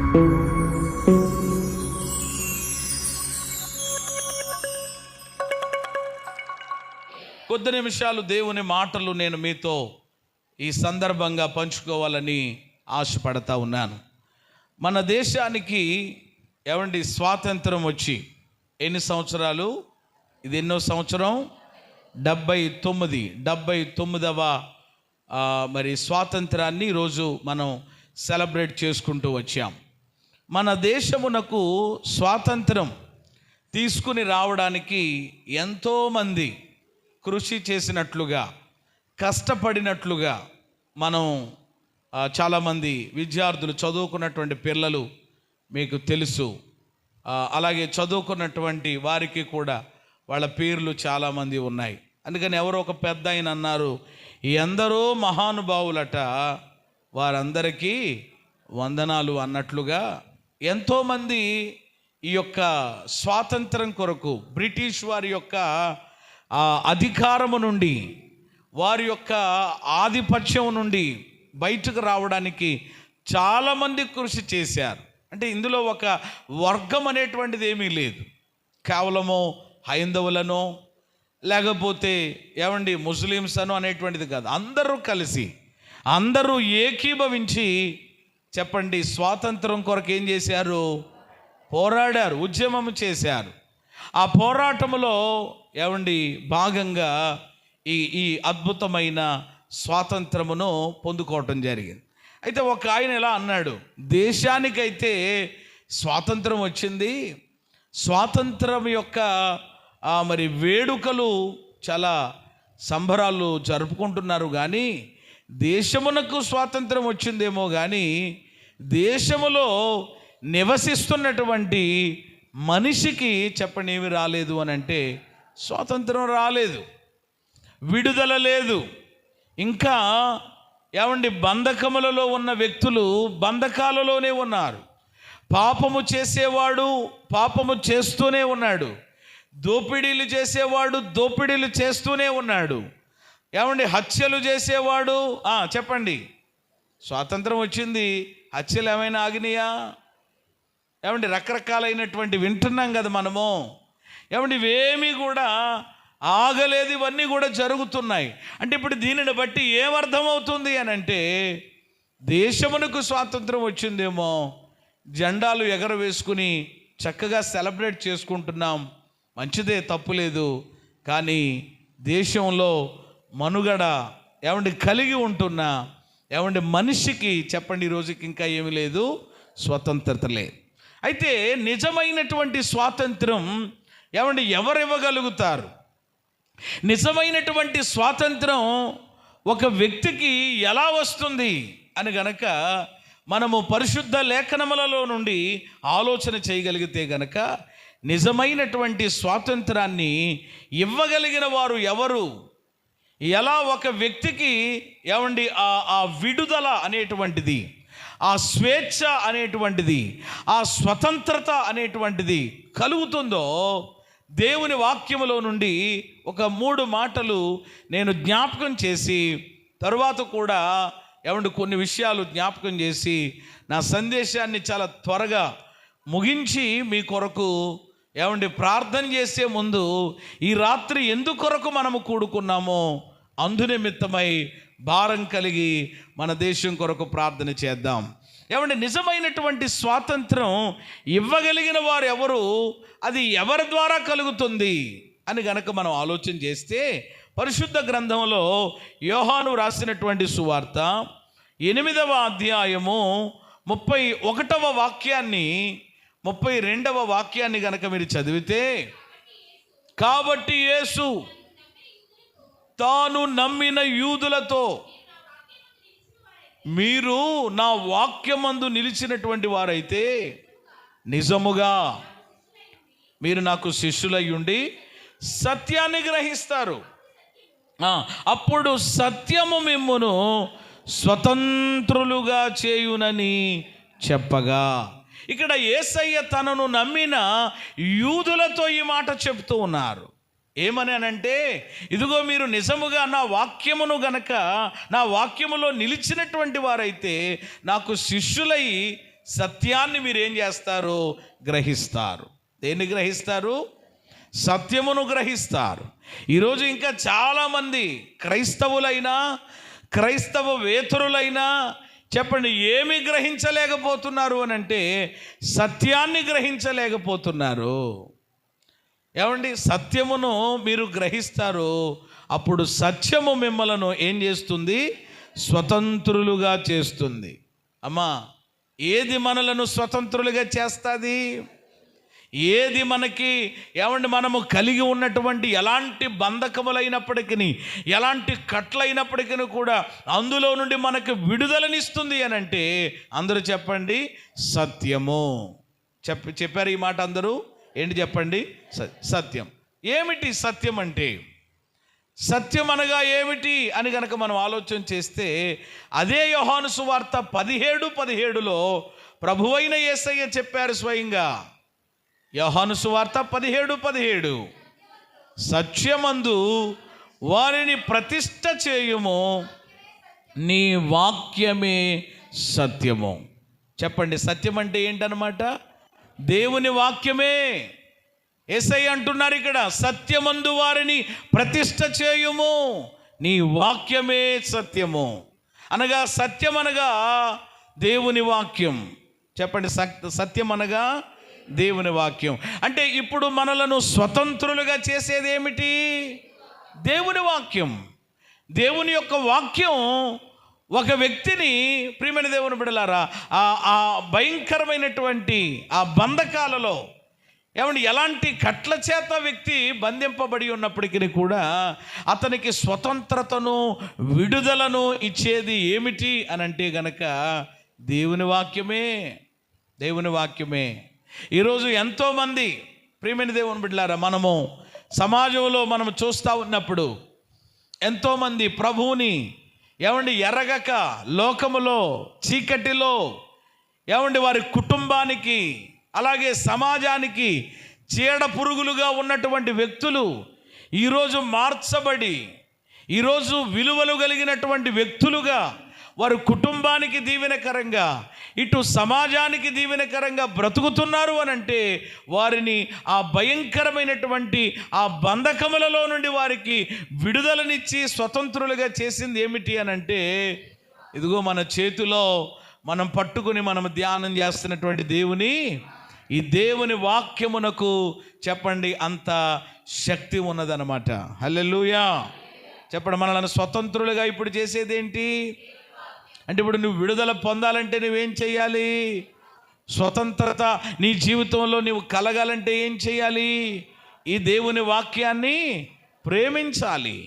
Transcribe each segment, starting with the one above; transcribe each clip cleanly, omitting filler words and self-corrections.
కొద్ది నిమిషాలు దేవుని మాటలు నేను మీతో ఈ సందర్భంగా పంచుకోవాలని ఆశపడతా ఉన్నాను. మన దేశానికి స్వాతంత్రం వచ్చి ఎన్ని సంవత్సరాలు? ఇది ఎన్నో సంవత్సరం? 79వ మరి స్వాతంత్రాన్ని ఈరోజు మనం సెలబ్రేట్ చేసుకుంటూ వచ్చాం. మన దేశమునకు స్వాతంత్రం తీసుకుని రావడానికి ఎంతోమంది కృషి చేసినట్లుగా, కష్టపడినట్లుగా మనం చాలామంది విద్యార్థులు, చదువుకున్నటువంటి పిల్లలు మీకు తెలుసు. అలాగే చదువుకున్నటువంటి వారికి కూడా వాళ్ళ పేర్లు చాలామంది ఉన్నాయి. అందుకని ఎవరో ఒక పెద్ద ఆయన అన్నారు, ఎందరో మహానుభావులట, వారందరికీ వందనాలు అన్నట్లుగా ఎంతోమంది ఈ యొక్క స్వాతంత్రం కొరకు బ్రిటిష్ వారి యొక్క అధికారము నుండి, వారి యొక్క ఆధిపత్యం నుండి బయటకు రావడానికి చాలామంది కృషి చేశారు. అంటే ఇందులో ఒక వర్గం అనేటువంటిది ఏమీ లేదు. కేవలము హైందవులను లేకపోతే ముస్లిమ్స్ అను అనేటువంటిది కాదు. అందరూ కలిసి, అందరూ ఏకీభవించి చెప్పండి, స్వాతంత్రం కొరకు ఏం చేశారు? పోరాడారు, ఉద్యమం చేశారు. ఆ పోరాటంలో భాగంగా ఈ అద్భుతమైన స్వాతంత్రమును పొందుకోవటం జరిగింది. అయితే ఒక ఆయన ఎలా అన్నాడు, దేశానికైతే స్వాతంత్రం వచ్చింది, స్వాతంత్రం యొక్క మరి వేడుకలు చాలా సంబరాలు జరుపుకుంటున్నారు, కానీ దేశమునకు స్వాతంత్రం వచ్చిందేమో కానీ దేశములో నివసిస్తున్నటువంటి మనిషికి చెప్పండి ఏమి రాలేదు అని అంటే, స్వాతంత్రం రాలేదు, విడుదల లేదు. ఇంకా బంధకములలో ఉన్న వ్యక్తులు బంధకాలలోనే ఉన్నారు. పాపము చేసేవాడు పాపము చేస్తూనే ఉన్నాడు, దోపిడీలు చేసేవాడు దోపిడీలు చేస్తూనే ఉన్నాడు. హత్యలు చేసేవాడు చెప్పండి, స్వాతంత్రం వచ్చింది, హత్యలు ఏమైనా ఆగినాయా? రకరకాలైనటువంటి వింటున్నాం కదా మనము. ఇవేమీ కూడా ఆగలేదు, ఇవన్నీ కూడా జరుగుతున్నాయి. అంటే ఇప్పుడు దీనిని బట్టి ఏమర్థమవుతుంది అని అంటే, దేశమునకు స్వాతంత్రం వచ్చిందేమో, జెండాలు ఎగరవేసుకుని చక్కగా సెలబ్రేట్ చేసుకుంటున్నాం, మంచిదే, తప్పులేదు. కానీ దేశంలో మనుగడ కలిగి ఉంటున్నా మనిషికి చెప్పండి ఈ రోజుకి ఇంకా ఏమీ లేదు, స్వతంత్రత లేదు. అయితే నిజమైనటువంటి స్వాతంత్రం ఎవరు ఇవ్వగలుగుతారు? నిజమైనటువంటి స్వాతంత్రం ఒక వ్యక్తికి ఎలా వస్తుంది అని గనక మనము పరిశుద్ధ లేఖనములలో నుండి ఆలోచన చేయగలిగితే గనక, నిజమైనటువంటి స్వాతంత్రాన్ని ఇవ్వగలిగిన వారు ఎవరు, ఎలా ఒక వ్యక్తికి ఆ విడుదల అనేటువంటిది, ఆ స్వేచ్ఛ అనేటువంటిది, ఆ స్వతంత్రత అనేటువంటిది కలుగుతుందో, దేవుని వాక్యములో నుండి ఒక 3 మాటలు నేను జ్ఞాపకం చేసి, తరువాత కూడా కొన్ని విషయాలు జ్ఞాపకం చేసి నా సందేశాన్ని చాలా త్వరగా ముగించి మీ కొరకు ప్రార్థన చేసే ముందు, ఈ రాత్రి ఎందుకొరకు మనము కూడుకున్నామో అందునిమిత్తమై భారం కలిగి మన దేశం కొరకు ప్రార్థన చేద్దాం. నిజమైనటువంటి స్వాతంత్రం ఇవ్వగలిగిన వారు ఎవరు, అది ఎవరి ద్వారా కలుగుతుంది అని గనక మనం ఆలోచన చేస్తే, పరిశుద్ధ గ్రంథంలో యోహాను రాసినటువంటి సువార్త 8వ అధ్యాయము 31వ వాక్యాన్ని 32వ వాక్యాన్ని గనక మీరు చదివితే, కాబట్టి యేసు తాను నమ్మిన యూదులతో, మీరు నా వాక్యమందు నిలిచినటువంటి వారైతే నిజముగా మీరు నాకు శిష్యులై ఉండి సత్యాన్ని గ్రహిస్తారు, అప్పుడు సత్యము మిమ్మును స్వతంత్రులుగా చేయునని చెప్పగా. ఇక్కడ యేసయ్య తనను నమ్మిన యూదులతో ఈ మాట చెప్తూ ఉన్నారు. ఏమని అనంటే, ఇదిగో మీరు నిజముగా నా వాక్యమును గనక, నా వాక్యములో నిలిచినటువంటి వారైతే నాకు శిష్యులై సత్యాన్ని మీరు ఏం చేస్తారు? గ్రహిస్తారు. దేన్ని గ్రహిస్తారు? సత్యమును గ్రహిస్తారు. ఈరోజు ఇంకా చాలామంది క్రైస్తవులైనా క్రైస్తవేతరులైనా చెప్పండి, ఏమి గ్రహించలేకపోతున్నారు అని అంటే సత్యాన్ని గ్రహించలేకపోతున్నారు. ఏమండి, సత్యమును మీరు గ్రహిస్తారు, అప్పుడు సత్యము మిమ్మలను ఏం చేస్తుంది? స్వతంత్రులుగా చేస్తుంది. అమ్మా, ఏది మనలను స్వతంత్రులుగా చేస్తుంది? ఏది మనకి ఏమండి మనము కలిగి ఉన్నటువంటి ఎలాంటి బంధకములైనప్పటికీ, ఎలాంటి కట్లైనప్పటికీ కూడా అందులో నుండి మనకు విడుదలనిస్తుంది అని అంటే అందరూ చెప్పండి, సత్యము. చెప్పారు ఈ మాట అందరూ? ఏంటి చెప్పండి? సత్యం. ఏమిటి సత్యం అంటే? సత్యం అనగా ఏమిటి అని కనుక మనం ఆలోచన చేస్తే అదే యోహాను సువార్త 17:17లో ప్రభువైన యేసయ్య చెప్పారు స్వయంగా. యోహాను సువార్త 17:17, సత్యమందు వారిని ప్రతిష్ఠ చేయుము, నీ వాక్యమే సత్యము. చెప్పండి, సత్యం అంటే ఏంటన్నమాట? దేవుని వాక్యమే. యేసయ్య అంటున్నారు ఇక్కడ, సత్యమందు వారిని ప్రతిష్ఠ చేయుము, నీ వాక్యమే సత్యము. అనగా సత్యం అనగా దేవుని వాక్యం. చెప్పండి, సత్యం అనగా దేవుని వాక్యం. అంటే ఇప్పుడు మనలను స్వతంత్రులుగా చేసేది ఏమిటి? దేవుని వాక్యం. దేవుని యొక్క వాక్యం ఒక వ్యక్తిని, ప్రియమైన దేవుని బిడ్డలారా, ఆ భయంకరమైనటువంటి ఆ బంధకాలలో ఏమండి ఎలాంటి కట్ల చేత వ్యక్తి బంధింపబడి ఉన్నప్పటికీ కూడా అతనికి స్వతంత్రతను, విడుదలను ఇచ్చేది ఏమిటి అని అంటే గనక దేవుని వాక్యమే. దేవుని వాక్యమే. ఈరోజు ఎంతోమంది ప్రియమైన దేవుని బిడ్డలారా, మనము సమాజంలో మనము చూస్తూ ఉన్నప్పుడు ఎంతోమంది ప్రభువుని ఏమండి ఎరగక లోకములో చీకటిలో ఏమండి వారి కుటుంబానికి అలాగే సమాజానికి చీడ పురుగులుగా ఉన్నటువంటి వ్యక్తులు ఈరోజు మార్చబడి ఈరోజు విలువలు కలిగినటువంటి వ్యక్తులుగా వారు కుటుంబానికి దీవెనకరంగా ఇటు సమాజానికి దీవెనకరంగా బ్రతుకుతున్నారు అని అంటే వారిని ఆ భయంకరమైనటువంటి ఆ బంధకములలో నుండి వారికి విడుదలనిచ్చి స్వతంత్రులుగా చేసింది ఏమిటి అని అంటే ఇదిగో మన చేతిలో మనం పట్టుకుని మనం ధ్యానం చేస్తున్నటువంటి దేవుని ఈ దేవుని వాక్యమునకు చెప్పండి అంత శక్తి ఉన్నదన్నమాట. హల్లెలూయా. చెప్పండి, మనల్ని స్వతంత్రులుగా ఇప్పుడు చేసేది ఏంటి అంటే ఇప్పుడు నువ్వు విడుదల పొందాలంటే నువ్వేం చేయాలి? స్వతంత్రత నీ జీవితంలో నువ్వు కలగాలంటే ఏం చేయాలి? ఈ దేవుని వాక్యాన్ని ప్రేమించాలి,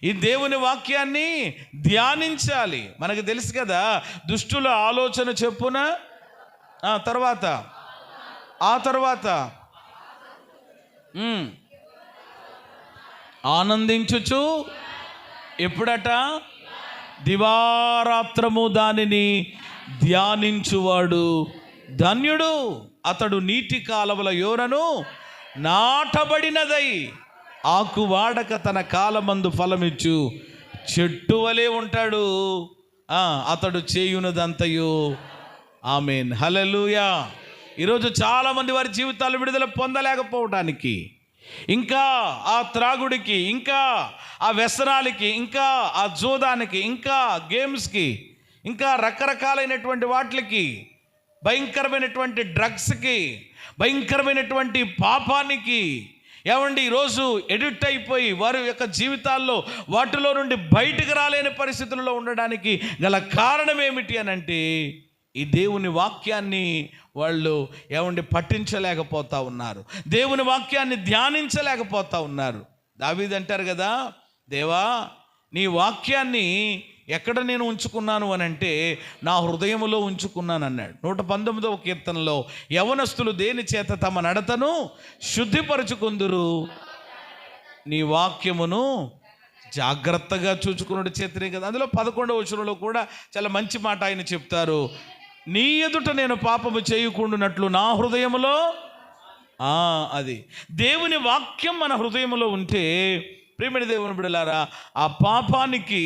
ఈ దేవుని వాక్యాన్ని ధ్యానించాలి. మనకు తెలుసు కదా, దుష్టుల ఆలోచన చెప్పున తర్వాత ఆనందించుచు ఎప్పుడట? దివారాత్రము దానిని ధ్యానించువాడు ధన్యుడు, అతడు నీటి కాలవల యోరను నాటబడినదై ఆకు వాడక తన కాలమందు ఫలమిచ్చు చెట్టు వలె ఉంటాడు, అతడు చేయునదంతయు. ఆమేన్. హల్లెలూయా. ఈరోజు చాలామంది వారి జీవితాలు విడుదల పొందలేకపోవడానికి, ఇంకా ఆ త్రాగుడికి, ఇంకా ఆ వ్యసనాలకి, ఇంకా ఆ జూదానికి, ఇంకా గేమ్స్కి, ఇంకా రకరకాలైనటువంటి వాటికి, భయంకరమైనటువంటి డ్రగ్స్కి, భయంకరమైనటువంటి పాపానికి ఏమండి ఈరోజు ఎడిక్ట్ అయిపోయి వారి యొక్క జీవితాల్లో వాటిలో నుండి బయటకు రాలేని పరిస్థితుల్లో ఉండడానికి గల కారణం ఏమిటి అని అంటే ఈ దేవుని వాక్యాన్ని వాళ్ళు ఏమండి పఠించలేకపోతా ఉన్నారు, దేవుని వాక్యాన్ని ధ్యానించలేకపోతా ఉన్నారు. దావీదు అంటారు కదా, దేవా నీ వాక్యాన్ని ఎక్కడ నేను ఉంచుకున్నాను అని అంటే నా హృదయములో ఉంచుకున్నాను అన్నాడు. 119వ కీర్తనలో యవనస్తులు దేని చేత తమ నడతను శుద్ధిపరచుకుందురు, నీ వాక్యమును జాగ్రత్తగా చూచుకున్నట్టు చేతనే కదా. అందులో 11వ వచనంలో కూడా చాలా మంచి మాట ఆయన చెప్తారు, నీ ఎదుట నేను పాపము చేయకుండానట్లు నా హృదయములో. అది దేవుని వాక్యం మన హృదయంలో ఉంటే ప్రియమైన దేవుని బిడ్డలారా, ఆ పాపానికి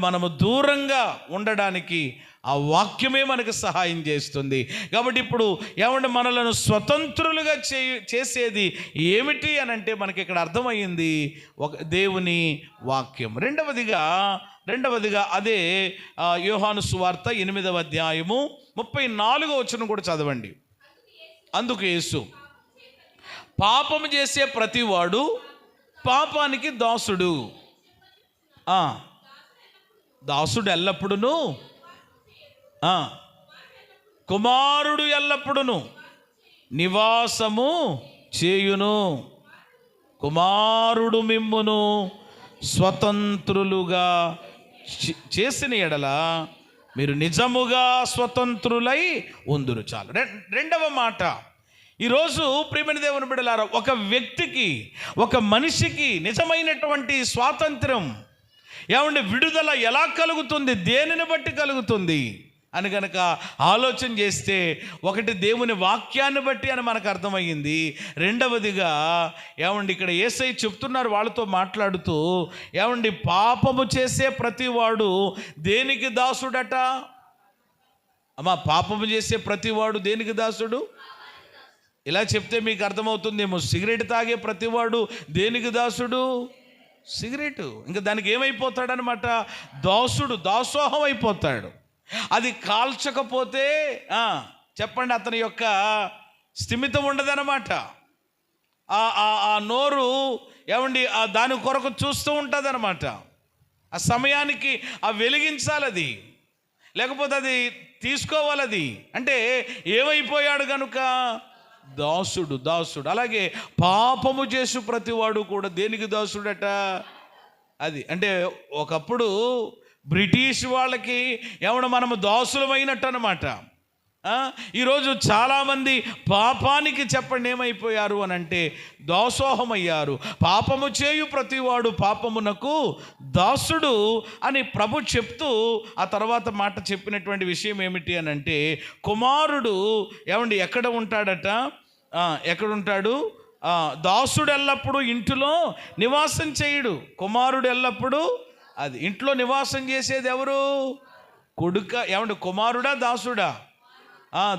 మనము దూరంగా ఉండడానికి ఆ వాక్యమే మనకు సహాయం చేస్తుంది. కాబట్టి ఇప్పుడు మనలను స్వతంత్రులుగా చేసేది ఏమిటి అని అంటే మనకి ఇక్కడ అర్థమయ్యింది, ఒక దేవుని వాక్యం. రెండవదిగా అదే యోహాను సువార్త 8వ అధ్యాయము 34వ వచనం కూడా చదవండి. అందుకు యేసు, పాపము చేసే ప్రతివాడు పాపానికి దాసుడు. దాసుడు ఎల్లప్పుడూ, కుమారుడు ఎల్లప్పుడూ నివాసము చేయును. కుమారుడు మిమ్మును స్వతంత్రులుగా చేసిన ఎడల మీరు నిజముగా స్వతంత్రులై ఉందురు. చాలు. రెండవ మాట, ఈరోజు ప్రియమైన దేవుని బిడ్డలారా, ఒక వ్యక్తికి, ఒక మనిషికి నిజమైనటువంటి స్వాతంత్రం, విడుదల ఎలా కలుగుతుంది, దేనిని బట్టి కలుగుతుంది అని కనుక ఆలోచన చేస్తే, ఒకటి దేవుని వాక్యాన్ని బట్టి అని మనకు అర్థమయ్యింది. రెండవదిగా ఇక్కడ యేసయ్య చెప్తున్నారు వాళ్ళతో మాట్లాడుతూ, పాపము చేసే ప్రతివాడు దేనికి దాసుడట? అమ్మా, పాపము చేసే ప్రతివాడు దేనికి దాసుడు? ఇలా చెప్తే మీకు అర్థమవుతుందేమో. సిగరెట్ తాగే ప్రతివాడు దేనికి దాసుడు? సిగరెట్. ఇంకా దానికి ఏమైపోతాడనమాట? దాసుడు, దాసోహం అయిపోతాడు. అది కాల్చకపోతే చెప్పండి, అతని యొక్క స్థిమితం ఉండదన్నమాట. ఆ నోరు దాని కొరకు చూస్తూ ఉంటుంది అనమాట. ఆ సమయానికి వెలిగించాలి, అది లేకపోతే అది తీసుకోవాలి. అది అంటే ఏమైపోయాడు కనుక దాసుడు. అలాగే పాపము చేసు ప్రతివాడు కూడా దేనికి దాసుడట? అది అంటే ఒకప్పుడు బ్రిటిష్ వాళ్ళకి మనము దాసులమైనట్టు అనమాట. ఈరోజు చాలామంది పాపానికి చెప్పండి ఏమైపోయారు అని అంటే దాసోహమయ్యారు. పాపము చేయు ప్రతివాడు పాపమునకు దాసుడు అని ప్రభు చెప్తూ ఆ తర్వాత మాట చెప్పినటువంటి విషయం ఏమిటి అని అంటే, కుమారుడు ఎక్కడ ఉంటాడట? ఎక్కడుంటాడు? దాసుడు ఎల్లప్పుడూ ఇంటిలో నివాసం చేయడు, కుమారుడు ఎల్లప్పుడూ అది ఇంట్లో నివాసం చేసేది ఎవరు? కొడుక. కుమారుడా దాసుడా?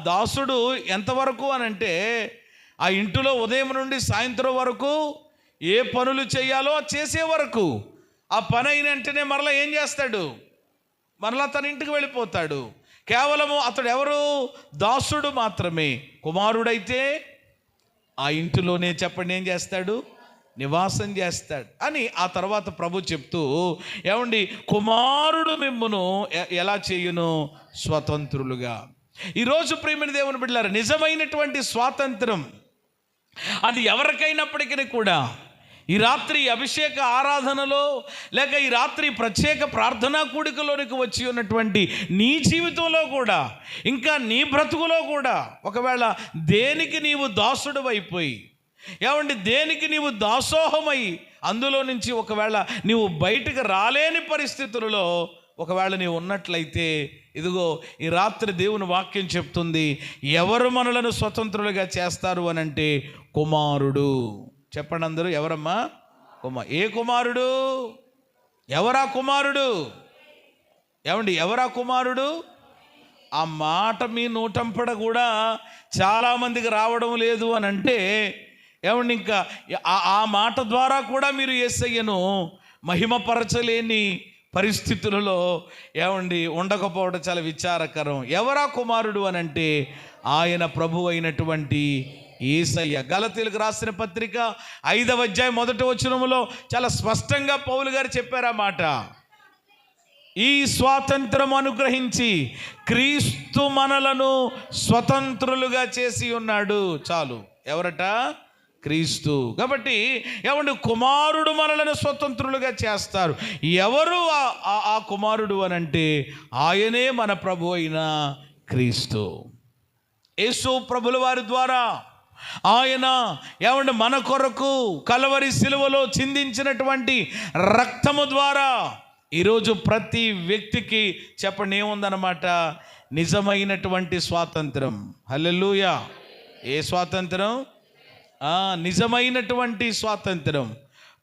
దాసుడు ఎంతవరకు అని అంటే, ఆ ఇంటిలో ఉదయం నుండి సాయంత్రం వరకు ఏ పనులు చేయాలో చేసే వరకు. ఆ పని అయిన వెంటనే మరలా ఏం చేస్తాడు? మరలా తన ఇంటికి వెళ్ళిపోతాడు. కేవలము అతడు ఎవరు? దాసుడు మాత్రమే. కుమారుడైతే ఆ ఇంటిలోనే చెప్పండి ఏం చేస్తాడు? నివాసం చేస్తాడు అని ఆ తర్వాత ప్రభు చెప్తూ, కుమారుడు మిమ్మును ఎలా చేయును? స్వతంత్రులుగా. ఈరోజు ప్రియమైన దేవుని బిడ్డలారా, నిజమైనటువంటి స్వాతంత్రం అది ఎవరికైనప్పటికీ కూడా ఈ రాత్రి అభిషేక ఆరాధనలో లేక ఈ రాత్రి ప్రత్యేక ప్రార్థనా కూడికలోనికి వచ్చి ఉన్నటువంటి నీ జీవితంలో కూడా, ఇంకా నీ బ్రతుకులో కూడా, ఒకవేళ దేనికి నీవు దాసుడు అయిపోయి, దేనికి నీవు దాసోహమై అందులో నుంచి ఒకవేళ నీవు బయటకు రాలేని పరిస్థితులలో ఒకవేళ నీవు ఉన్నట్లయితే, ఇదిగో ఈ రాత్రి దేవుని వాక్యం చెప్తుంది, ఎవరు మనలను స్వతంత్రులుగా చేస్తారు అని అంటే కుమారుడు. చెప్పండి అందరూ, ఎవరమ్మా? ఏ కుమారుడు? ఎవరా కుమారుడు? ఎవరా కుమారుడు? ఆ మాట మీ నోటంపడ కూడా చాలామందికి రావడం లేదు అని అంటే, ఇంకా ఆ మాట ద్వారా కూడా మీరు యేసయ్యను మహిమపరచలేని పరిస్థితులలో ఉండకపోవడం చాలా విచారకరం. ఎవరా కుమారుడు అని అంటే ఆయన ప్రభు అయినటువంటి యేసయ్య. గలతీయులకు రాసిన పత్రిక 5వ అధ్యాయం 1వ వచనములో చాలా స్పష్టంగా పౌలు గారు చెప్పారు ఆ మాట. ఈ స్వాతంత్రం అనుగ్రహించి క్రీస్తు మనలను స్వతంత్రులుగా చేసి ఉన్నాడు. చాలు. ఎవరట? క్రీస్తు. కాబట్టి కుమారుడు మనలను స్వతంత్రులుగా చేస్తారు. ఎవరు ఆ కుమారుడు అని అంటే ఆయనే మన ప్రభు అయిన క్రీస్తు. యేసు ప్రభుల వారి ద్వారా ఆయన మన కొరకు కలవరి సిలువలో చిందించినటువంటి రక్తము ద్వారా ఈరోజు ప్రతి వ్యక్తికి చెప్పండి ఏముందన్నమాట? నిజమైనటువంటి స్వాతంత్రం. హల్లెలూయా. ఏ స్వాతంత్రం? నిజమైనటువంటి స్వాతంత్రం.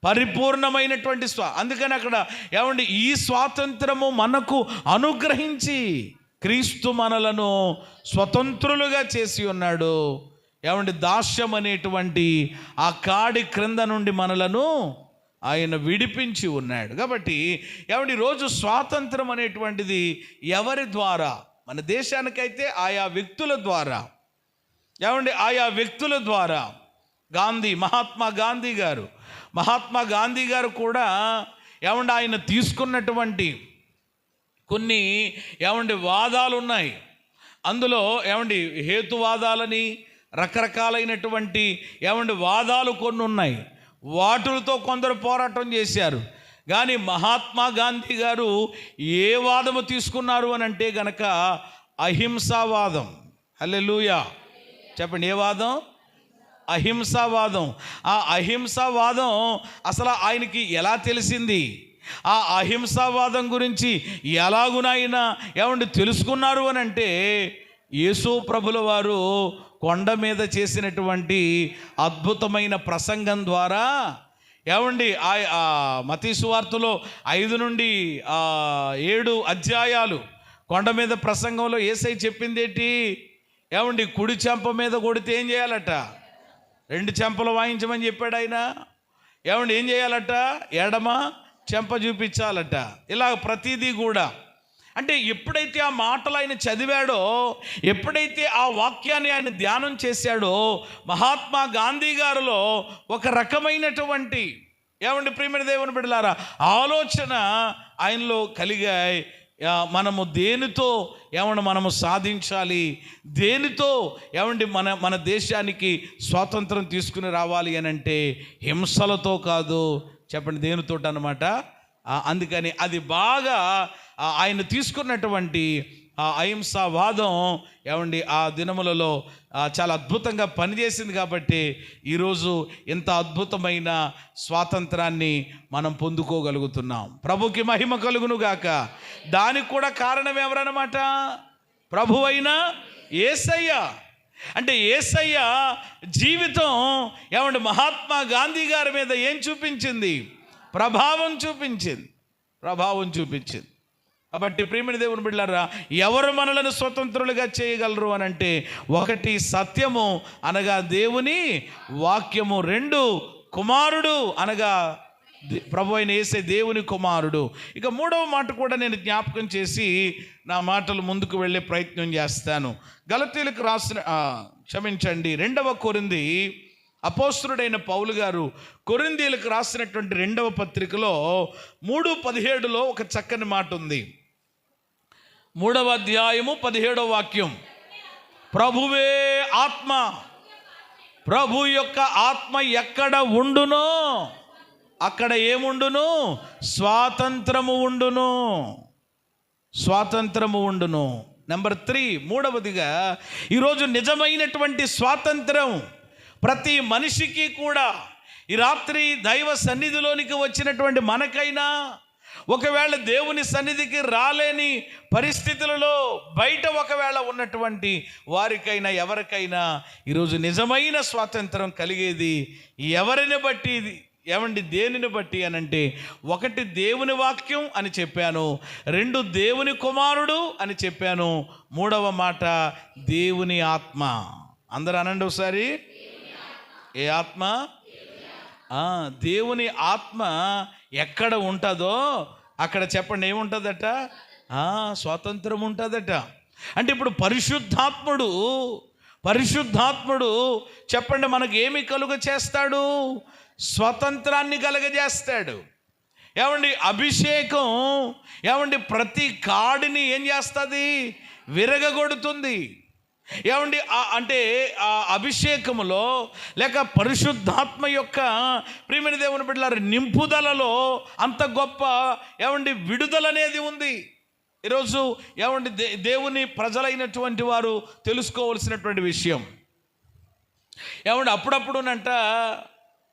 పరిపూర్ణమైనటువంటి అందుకని అక్కడ ఏమండి ఈ స్వాతంత్రము మనకు అనుగ్రహించి క్రీస్తు మనలను స్వతంత్రులుగా చేసి ఉన్నాడు. ఏమండి దాస్యం అనేటువంటి ఆ కాడి క్రింద నుండి మనలను ఆయన విడిపించి ఉన్నాడు. కాబట్టి ఏమండి రోజు స్వాతంత్రం అనేటువంటిది ఎవరి ద్వారా? మన దేశానికైతే ఆయా వ్యక్తుల ద్వారా, ఏమండి ఆయా వ్యక్తుల ద్వారా. మహాత్మా గాంధీ గారు కూడా ఏమండి ఆయన తీసుకున్నటువంటి కొన్ని ఏమండి వాదాలు ఉన్నాయి. అందులో ఏమండి హేతువాదాలని రకరకాలైనటువంటి ఏమండి వాదాలు కొన్ని ఉన్నాయి. వాటితో కొందరు పోరాటం చేశారు. కానీ మహాత్మా గాంధీ గారు ఏ వాదము తీసుకున్నారు అని అంటే గనక అహింసావాదం. హల్లెలూయా చెప్పండి. ఏ వాదం? అహింసావాదం. ఆ అహింసావాదం అసలు ఆయనకి ఎలా తెలిసింది? ఆ అహింసావాదం గురించి ఎలాగునైనా ఏమండి తెలుసుకున్నారు అని అంటే యేసు ప్రభుల వారు కొండ మీద చేసినటువంటి అద్భుతమైన ప్రసంగం ద్వారా, ఏమండి మత్తయి సువార్తలో 5 నుండి 7 అధ్యాయాలు కొండ మీద ప్రసంగంలో యేసయ్య చెప్పింది ఏంటి? ఏమండి కుడి చెంప మీద కొడితే ఏం చేయాలట? 2 చెంపలు వాయించమని చెప్పాడు ఆయన. ఏమండి ఏం చేయాలట? ఎడమ చెంప చూపించాలట. ఇలా ప్రతిదీ కూడా అంటే ఎప్పుడైతే ఆ మాటలు ఆయన చదివాడో, ఎప్పుడైతే ఆ వాక్యాన్ని ఆయన ధ్యానం చేశాడో, మహాత్మా గాంధీ గారిలో ఒక రకమైనటువంటి ఏమండి ప్రియమైన దేవుని బిడ్డలారా ఆలోచన ఆయనలో కలిగాయి. మనము దేనితో ఏమన్నా మనము సాధించాలి, దేనితో ఏమండి మన దేశానికి స్వాతంత్రం తీసుకుని రావాలి అని అంటే హింసలతో కాదు. చెప్పండి దేనితోటి అన్నమాట. అందుకని అది బాగా ఆయన తీసుకున్నటువంటి అహింసావాదం ఏమండి ఆ దినములలో చాలా అద్భుతంగా పనిచేసింది. కాబట్టి ఈరోజు ఇంత అద్భుతమైన స్వాతంత్రాన్ని మనం పొందుకోగలుగుతున్నాం. ప్రభుకి మహిమ కలుగును గాక. దానికి కూడా కారణం ఎవరన్నమాట? ప్రభువైన యేసయ్య. అంటే యేసయ్య జీవితం ఏమంటే మహాత్మా గాంధీ గారి మీద ఏం చూపించింది? ప్రభావం చూపించింది. కాబట్టి ప్రియమైన దేవుని బిడ్డలారా ఎవరు మనలను స్వతంత్రులుగా చేయగలరు అని అంటే 1 సత్యము అనగా దేవుని వాక్యము, 2 కుమారుడు అనగా ప్రభు అయిన యేసే దేవుని కుమారుడు. ఇక 3వ మాట కూడా నేను జ్ఞాపకం చేసి నా మాటలు ముందుకు వెళ్ళే ప్రయత్నం చేస్తాను. గలతీయులకు రాసిన 2వ కొరింథీ అపోస్తలుడైన పౌలు గారు కొరింథీయులకు రాసినటువంటి 2వ పత్రికలో 3:17లో ఒక చక్కని మాట ఉంది. 3వ అధ్యాయము 17వ వాక్యం. ప్రభువే ఆత్మ, ప్రభు యొక్క ఆత్మ ఎక్కడ ఉండునో అక్కడ ఏముండును? స్వాతంత్రము ఉండును. నెంబర్ 3 మూడవదిగా ఈరోజు నిజమైనటువంటి స్వాతంత్రం ప్రతి మనిషికి కూడా ఈ రాత్రి దైవ సన్నిధిలోనికి వచ్చినటువంటి మనకైనా, ఒకవేళ దేవుని సన్నిధికి రాలేని పరిస్థితులలో బయట ఒకవేళ ఉన్నటువంటి వారికైనా ఎవరికైనా ఈరోజు నిజమైన స్వాతంత్రం కలిగేది ఎవరిని బట్టి? ఏమండి దేనిని బట్టి అనంటే 1 దేవుని వాక్యం అని చెప్పాను, 2 దేవుని కుమారుడు అని చెప్పాను, 3వ మాట దేవుని ఆత్మ. అందరూ అనండి ఒకసారి. ఏ ఆత్మ? దేవుని ఆత్మ ఎక్కడ ఉంటుందో అక్కడ చెప్పండి ఏముంటుందట? స్వాతంత్రం ఉంటుందట. అంటే ఇప్పుడు పరిశుద్ధాత్ముడు చెప్పండి మనకు ఏమి కలుగ చేస్తాడు? స్వతంత్రాన్ని కలుగజేస్తాడు. ఏమండి అభిషేకం ఏమండి ప్రతి కాడిని ఏం చేస్తుంది? విరగగొడుతుంది. ఏమండి అంటే ఆ అభిషేకములో లేక పరిశుద్ధాత్మ యొక్క ప్రియమైన దేవుని బిడ్డలారా నింపుదలలో అంత గొప్ప ఏమండి విడుదల అనేది ఉంది. ఈరోజు ఏమండి దేవుని ప్రజలైనటువంటి వారు తెలుసుకోవలసినటువంటి విషయం ఏమండి అప్పుడప్పుడునంట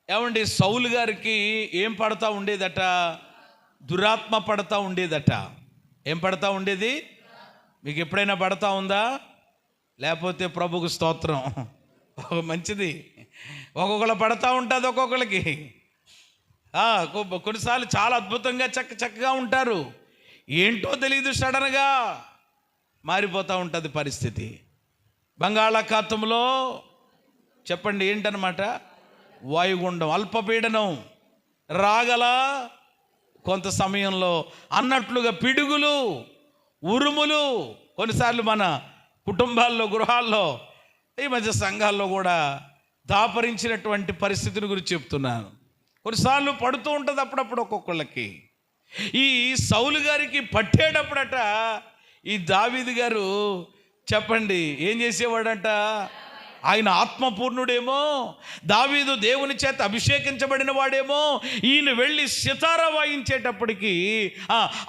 ఏమండి సౌలు గారికి ఏం పడతా ఉండేదట? దురాత్మ పడతా ఉండేదట. ఏం పడతా ఉండేది? మీకు ఎప్పుడైనా పడతా ఉందా? లేకపోతే ప్రభుకు స్తోత్రం. మంచిది. ఒక్కొక్కరు పడతా ఉంటుంది ఒక్కొక్కరికి. కొన్నిసార్లు చాలా అద్భుతంగా చక్కగా ఉంటారు, ఏంటో తెలియదు సడన్గా మారిపోతూ ఉంటుంది పరిస్థితి. బంగాళాఖాతంలో చెప్పండి ఏంటన్నమాట, వాయుగుండం, అల్పపీడనం రాగల కొంత సమయంలో అన్నట్లుగా పిడుగులు, ఉరుములు, కొన్నిసార్లు మన కుటుంబాల్లో, గృహాల్లో, ఈ మధ్య సంఘాల్లో కూడా దాపరించినటువంటి పరిస్థితిని గురించి చెప్తున్నాను. కొన్నిసార్లు పడుతూ ఉంటుంది అప్పుడప్పుడు ఒక్కొక్కళ్ళకి. ఈ సౌలు గారికి పట్టేటప్పుడట ఈ దావీదు గారు చెప్పండి ఏం చేసేవాడంట, ఆయన ఆత్మపూర్ణుడేమో, దావీదు దేవుని చేత అభిషేకించబడిన వాడేమో, ఈయన వెళ్ళి సితారా వాయించేటప్పటికి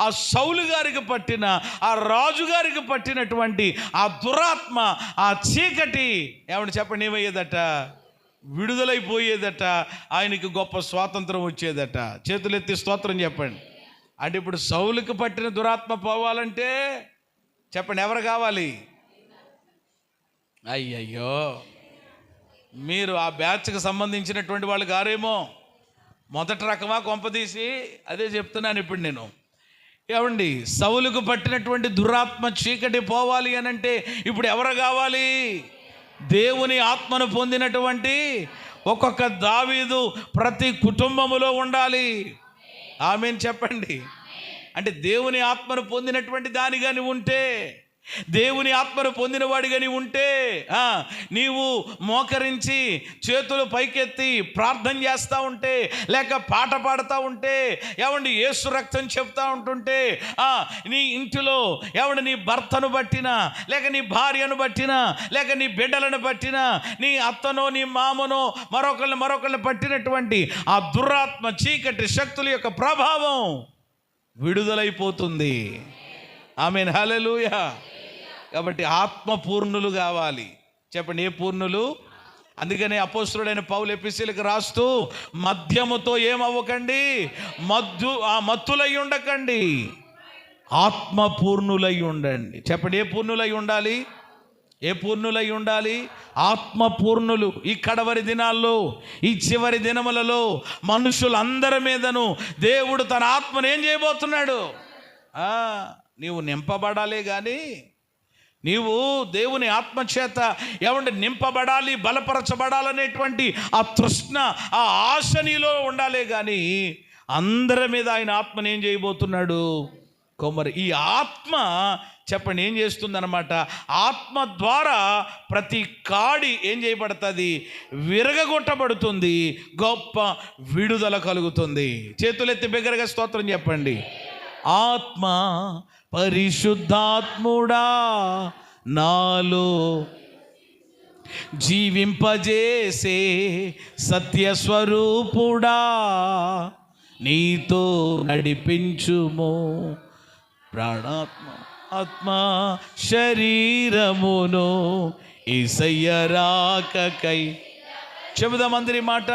ఆ సౌలు గారికి పట్టిన, ఆ రాజుగారికి పట్టినటువంటి ఆ దురాత్మ, ఆ చీకటి ఏమని చెప్పండి ఏమయ్యేదట, విడుదలైపోయేదట. ఆయనకి గొప్ప స్వాతంత్రం వచ్చేదట. చేతులెత్తి స్తోత్రం చెప్పండి. అంటే ఇప్పుడు సౌలుకి పట్టిన దురాత్మ పోవాలంటే చెప్పండి ఎవరు కావాలి? అయ్యయ్యో, మీరు ఆ బ్యాచ్కి సంబంధించినటువంటి వాళ్ళు గారేమో, మొదటి రకమా కొంపదీసి, అదే చెప్తున్నాను ఇప్పుడు నేను. ఏమండి, సౌలుకు పట్టినటువంటి దురాత్మ చీకటి పోవాలి అని అంటే ఇప్పుడు ఎవరు కావాలి? దేవుని ఆత్మను పొందినటువంటి ఒక్కొక్క దావీదు ప్రతి కుటుంబములో ఉండాలి. ఆమేన్ చెప్పండి. అంటే దేవుని ఆత్మను పొందినటువంటి దానిగా నువ్వు ఉంటే, దేవుని ఆత్మను పొందినవాడిగా నీవు ఉంటే, నీవు మోకరించి చేతులు పైకెత్తి ప్రార్థన చేస్తూ ఉంటే, లేక పాట పాడుతూ ఉంటే, ఏమండి యేసు రక్తం చెప్తా ఉంటుంటే, నీ ఇంటిలో ఏమండి నీ భర్తను బట్టినా, లేక నీ భార్యను బట్టినా, లేక నీ బిడ్డలను బట్టినా, నీ అత్తనో నీ మామనో మరొకళ్ళని పట్టినటువంటి ఆ దురాత్మ చీకటి శక్తుల యొక్క ప్రభావం విడుదలైపోతుంది. ఆమేన్, హల్లెలూయా. కాబట్టి ఆత్మపూర్ణులు కావాలి. చెప్పండి ఏ పూర్ణులు? అందుకనే అపోస్తలుడైన పౌలు ఎఫెసీయులకు రాస్తూ మద్యముతో ఏమవ్వకండి, మత్తులై ఉండకండి, ఆత్మపూర్ణులై ఉండండి. చెప్పండి ఏ పూర్ణులై ఉండాలి? ఏ పూర్ణులై ఉండాలి? ఆత్మపూర్ణులు. ఈ కడవరి దినాల్లో, ఈ చివరి దినములలో మనుషులందరి మీదను దేవుడు తన ఆత్మను ఏం చేయబోతున్నాడు? నీవు నింపబడాలే కానీ, నీవు దేవుని ఆత్మచేత ఏమంటే నింపబడాలి, బలపరచబడాలనేటువంటి ఆ తృష్ణ, ఆ ఆశ నీలో ఉండాలే కానీ అందరి మీద ఆయన ఆత్మను ఏం చేయబోతున్నాడు? కొమ్మరి. ఈ ఆత్మ చెప్పండి ఏం చేస్తుందన్నమాట, ఆత్మ ద్వారా ప్రతి కాడి ఏం చేయబడుతుంది? విరగగొట్టబడుతుంది, గొప్ప విడుదల కలుగుతుంది. చేతులెత్తి బిగ్గరగా స్తోత్రం చెప్పండి. ఆత్మ పరిశుద్ధాత్ముడా నాలో జీవింపజేసే సత్యస్వరూపుడా నీతో నడిపించుము, ప్రాణాత్మ ఆత్మ శరీరమును యేసయ్య రాకకై. చెబుదామందరి మాట.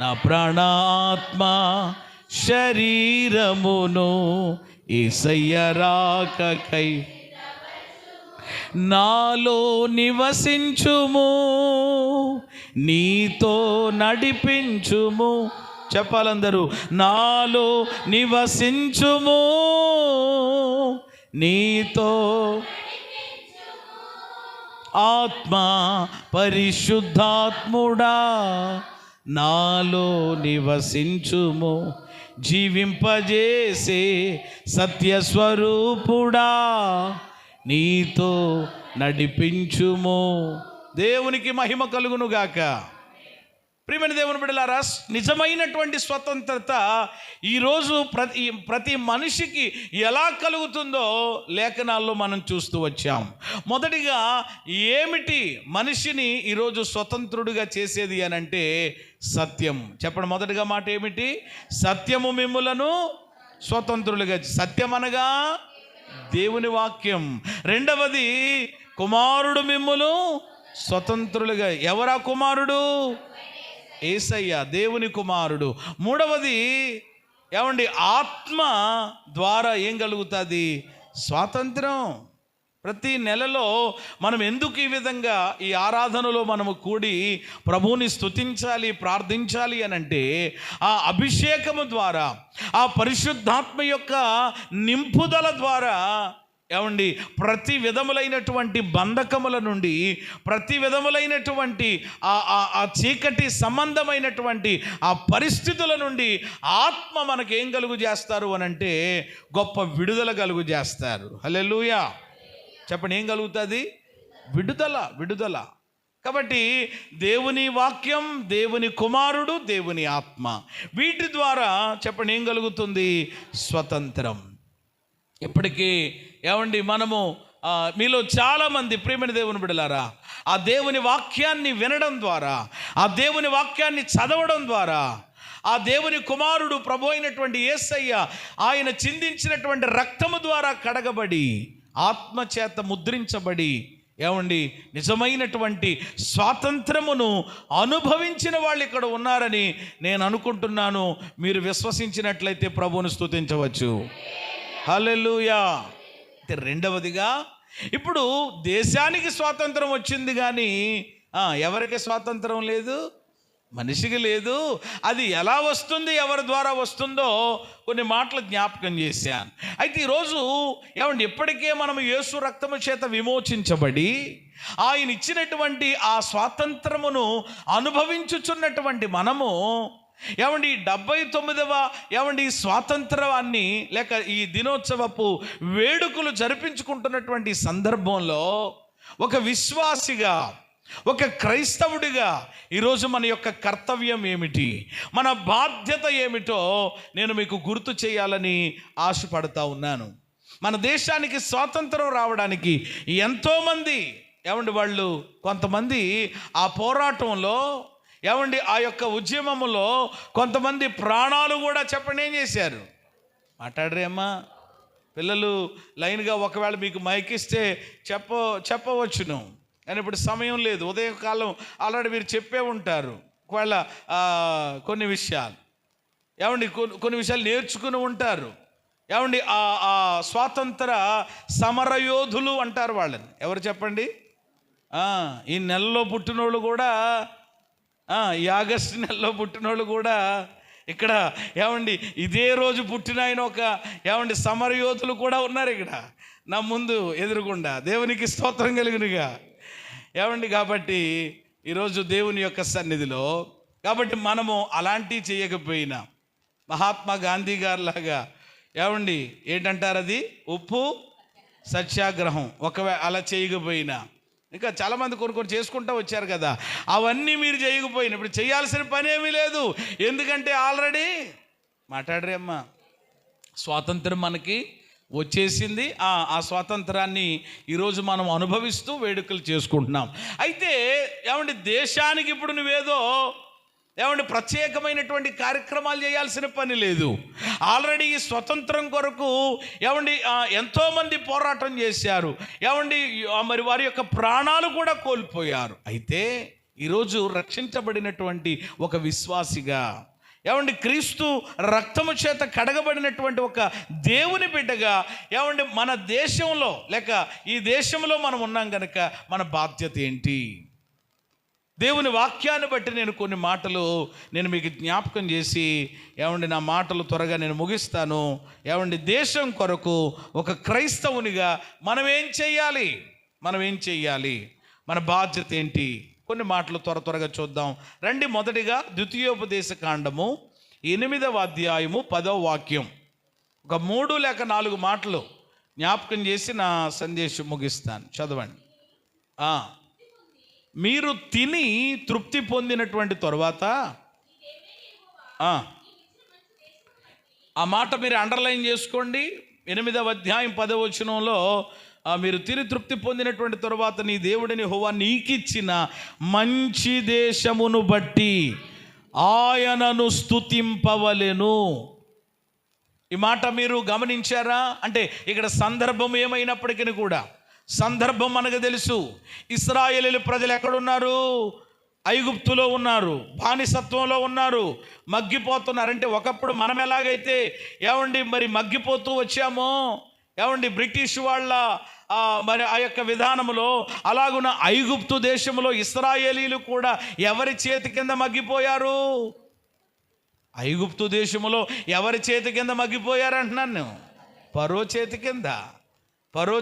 నా ప్రాణాత్మ శరీరమును యేసయ్య రాకకై నాలో నివసించుము, నీతో నడిపించుము. చెప్పాలందరూ, నాలో నివసించుము, నీతో. ఆత్మ పరిశుద్ధాత్ముడా నాలో నివసించుము, జీవింపజేసే సత్యస్వరూపుడా నీతో నడిపించుము. దేవునికి మహిమ కలుగునుగాక. ప్రియమైన దేవుని బిడ్డలారా, నిజమైనటువంటి స్వతంత్రత ఈరోజు ప్రతి మనిషికి ఎలా కలుగుతుందో లేఖనాల్లో మనం చూస్తూ వచ్చాం. మొదటిగా ఏమిటి మనిషిని ఈరోజు స్వతంత్రుడిగా చేసేది అని అంటే సత్యం. చెప్పండి, మొదటిగా మాట ఏమిటి? సత్యము మిమ్ములను స్వతంత్రులుగా. సత్యం అనగా దేవుని వాక్యం. రెండవది, కుమారుడు మిమ్ములు స్వతంత్రులుగా. ఎవరా కుమారుడు? యేసయ్య, దేవుని కుమారుడు. మూడవది ఏమండి, ఆత్మ ద్వారా ఏం కలుగుతుంది? స్వాతంత్రం. ప్రతి నెలలో మనం ఎందుకు ఈ విధంగా ఈ ఆరాధనలో మనము కూడి ప్రభువుని స్తుతించాలి, ప్రార్థించాలి అని అంటే, ఆ అభిషేకము ద్వారా, ఆ పరిశుద్ధాత్మ యొక్క నింపుదల ద్వారా ఏమండి ప్రతి విధములైనటువంటి బంధకముల నుండి, ప్రతి విధములైనటువంటి ఆ చీకటి సంబంధమైనటువంటి ఆ పరిస్థితుల నుండి ఆత్మ మనకేం కలుగు చేస్తారు అని అంటే, గొప్ప విడుదల కలుగు చేస్తారు. హల్లెలూయా చెప్పండి. ఏం కలుగుతుంది? విడుదల. కాబట్టి దేవుని వాక్యం, దేవుని కుమారుడు, దేవుని ఆత్మ, వీటి ద్వారా చెప్పండి ఏం కలుగుతుంది? స్వతంత్రం. ఇప్పటికీ ఏమండి మనము మీలో చాలామంది ప్రియమైన దేవుని బిడ్డలారా, ఆ దేవుని వాక్యాన్ని వినడం ద్వారా, ఆ దేవుని వాక్యాన్ని చదవడం ద్వారా, ఆ దేవుని కుమారుడు ప్రభు అయినటువంటి యేసయ్య ఆయన చిందించినటువంటి రక్తము ద్వారా కడగబడి, ఆత్మచేత ముద్రించబడి, ఏమండి నిజమైనటువంటి స్వాతంత్రమును అనుభవించిన వాళ్ళు ఇక్కడ ఉన్నారని నేను అనుకుంటున్నాను. మీరు విశ్వసించినట్లయితే ప్రభువును స్తుతించవచ్చు. హల్లెలూయా. రెండవదిగా, ఇప్పుడు దేశానికి స్వాతంత్రం వచ్చింది కానీ ఎవరికి స్వాతంత్రం లేదు? మనిషికి లేదు. అది ఎలా వస్తుంది, ఎవరి ద్వారా వస్తుందో కొన్ని మాటలు జ్ఞాపకం చేశాను. అయితే ఈరోజు ఏమండి ఇప్పటికే మనం యేసు రక్తము చేత విమోచించబడి ఆయన ఇచ్చినటువంటి ఆ స్వాతంత్రమును అనుభవించుచున్నటువంటి మనము ఏమండి 79వ ఏమండి స్వాతంత్రాన్ని లేక ఈ దినోత్సవపు వేడుకలు జరిపించుకుంటున్నటువంటి సందర్భంలో ఒక విశ్వాసిగా, ఒక క్రైస్తవుడిగా ఈరోజు మన యొక్క కర్తవ్యం ఏమిటి, మన బాధ్యత ఏమిటో నేను మీకు గుర్తు చేయాలని ఆశపడతా ఉన్నాను. మన దేశానికి స్వాతంత్రం రావడానికి ఎంతోమంది ఏమండి వాళ్ళు కొంతమంది ఆ పోరాటంలో ఏమండి ఆ యొక్క ఉద్యమంలో కొంతమంది ప్రాణాలు కూడా చెప్పండి ఏం చేశారు? మాట్లాడరేమ్మా పిల్లలు లైన్గా. ఒకవేళ మీకు మైక్ ఇస్తే చెప్పవచ్చును, కానీ ఇప్పుడు సమయం లేదు. ఉదయకాలం ఆల్రెడీ మీరు చెప్పే ఉంటారు. ఒకవేళ కొన్ని విషయాలు ఏమండి కొన్ని విషయాలు నేర్చుకుని ఉంటారు. ఏమండి ఆ స్వాతంత్ర సమరయోధులు అంటారు వాళ్ళని. ఎవరు చెప్పండి? ఈ నెలలో పుట్టినోళ్ళు కూడా, ఈ ఆగస్టు నెలలో పుట్టినోళ్ళు కూడా ఇక్కడ ఏమండి ఇదే రోజు పుట్టిన ఆయన ఒక ఏమండి సమరయోధులు కూడా ఉన్నారు ఇక్కడ నా ముందు ఎదురుగుండా. దేవునికి స్తోత్రం కలుగునుగా. ఏమండి కాబట్టి ఈరోజు దేవుని యొక్క సన్నిధిలో కాబట్టి మనము అలాంటివి చేయకపోయినా మహాత్మా గాంధీ గారిలాగా ఏమండి ఏంటంటారు అది ఉప్పు సత్యాగ్రహం ఒకవేళ అలా చేయకపోయినా, ఇంకా చాలామంది కొన్ని చేసుకుంటూ వచ్చారు కదా, అవన్నీ మీరు చేయకపోయినా ఇప్పుడు చేయాల్సిన పని ఏమీ లేదు. ఎందుకంటే ఆల్రెడీ మాట్లాడరే అమ్మా స్వాతంత్రం మనకి వచ్చేసింది. ఆ స్వాతంత్రాన్ని ఈరోజు మనం అనుభవిస్తూ వేడుకలు చేసుకుంటున్నాం. అయితే ఏమండి దేశానికి ఇప్పుడు నువ్వేదో ఏమండి ప్రత్యేకమైనటువంటి కార్యక్రమాలు చేయాల్సిన పని లేదు. ఆల్రెడీ ఈ స్వతంత్రం కొరకు ఏమండి ఎంతోమంది పోరాటం చేశారు. ఏమండి మరి వారి యొక్క ప్రాణాలు కూడా కోల్పోయారు. అయితే ఈరోజు రక్షించబడినటువంటి ఒక విశ్వాసిగా, ఏమండి క్రీస్తు రక్తము చేత కడగబడినటువంటి ఒక దేవుని బిడ్డగా, ఏమండి మన దేశంలో లేక ఈ దేశంలో మనం ఉన్నాం కనుక మన బాధ్యత ఏంటి? దేవుని వాక్యాన్ని బట్టి నేను కొన్ని మాటలు నేను మీకు జ్ఞాపకం చేసి ఏమండి నా మాటలు త్వరగా నేను ముగిస్తాను. ఏమండి దేశం కొరకు ఒక క్రైస్తవునిగా మనం ఏం చెయ్యాలి, మన బాధ్యత ఏంటి? కొన్ని మాటలు త్వరగా చూద్దాం రండి. మొదటిగా ద్వితీయోపదేశ కాండము 8వ అధ్యాయము 10వ వాక్యం. ఒక 3 లేక 4 మాటలు జ్ఞాపకం చేసి నా సందేశం ముగిస్తాను. చదవండి. మీరు తిని తృప్తి పొందినటువంటి తర్వాత ఆ మాట మీరు అండర్లైన్ చేసుకోండి. 8వ అధ్యాయం 10వ వచనంలో మీరు తిని తృప్తి పొందినటువంటి తరువాత నీ దేవుడిని యెహోవా నీకిచ్చిన మంచి దేశమును బట్టి ఆయనను స్తుతింపవలెను. ఈ మాట మీరు గమనించారా? అంటే ఇక్కడ సందర్భం ఏమైనప్పటికీ కూడా సందర్భం మనకు తెలుసు. ఇశ్రాయేలీయుల ప్రజలు ఎక్కడున్నారు? ఐగుప్తులో ఉన్నారు, బానిసత్వంలో ఉన్నారు, మగ్గిపోతున్నారు. అంటే ఒకప్పుడు మనం ఎలాగైతే ఏమండి మరి మగ్గిపోతూ వచ్చామో, ఏమండి బ్రిటిష్ వాళ్ళ మరి ఆ యొక్క విధానములో అలాగున ఐగుప్తు దేశంలో ఇశ్రాయేలీలు కూడా ఎవరి చేతి కింద మగ్గిపోయారు? ఐగుప్తు దేశంలో ఎవరి చేతి కింద మగ్గిపోయారు అంటున్నాను? ఫరో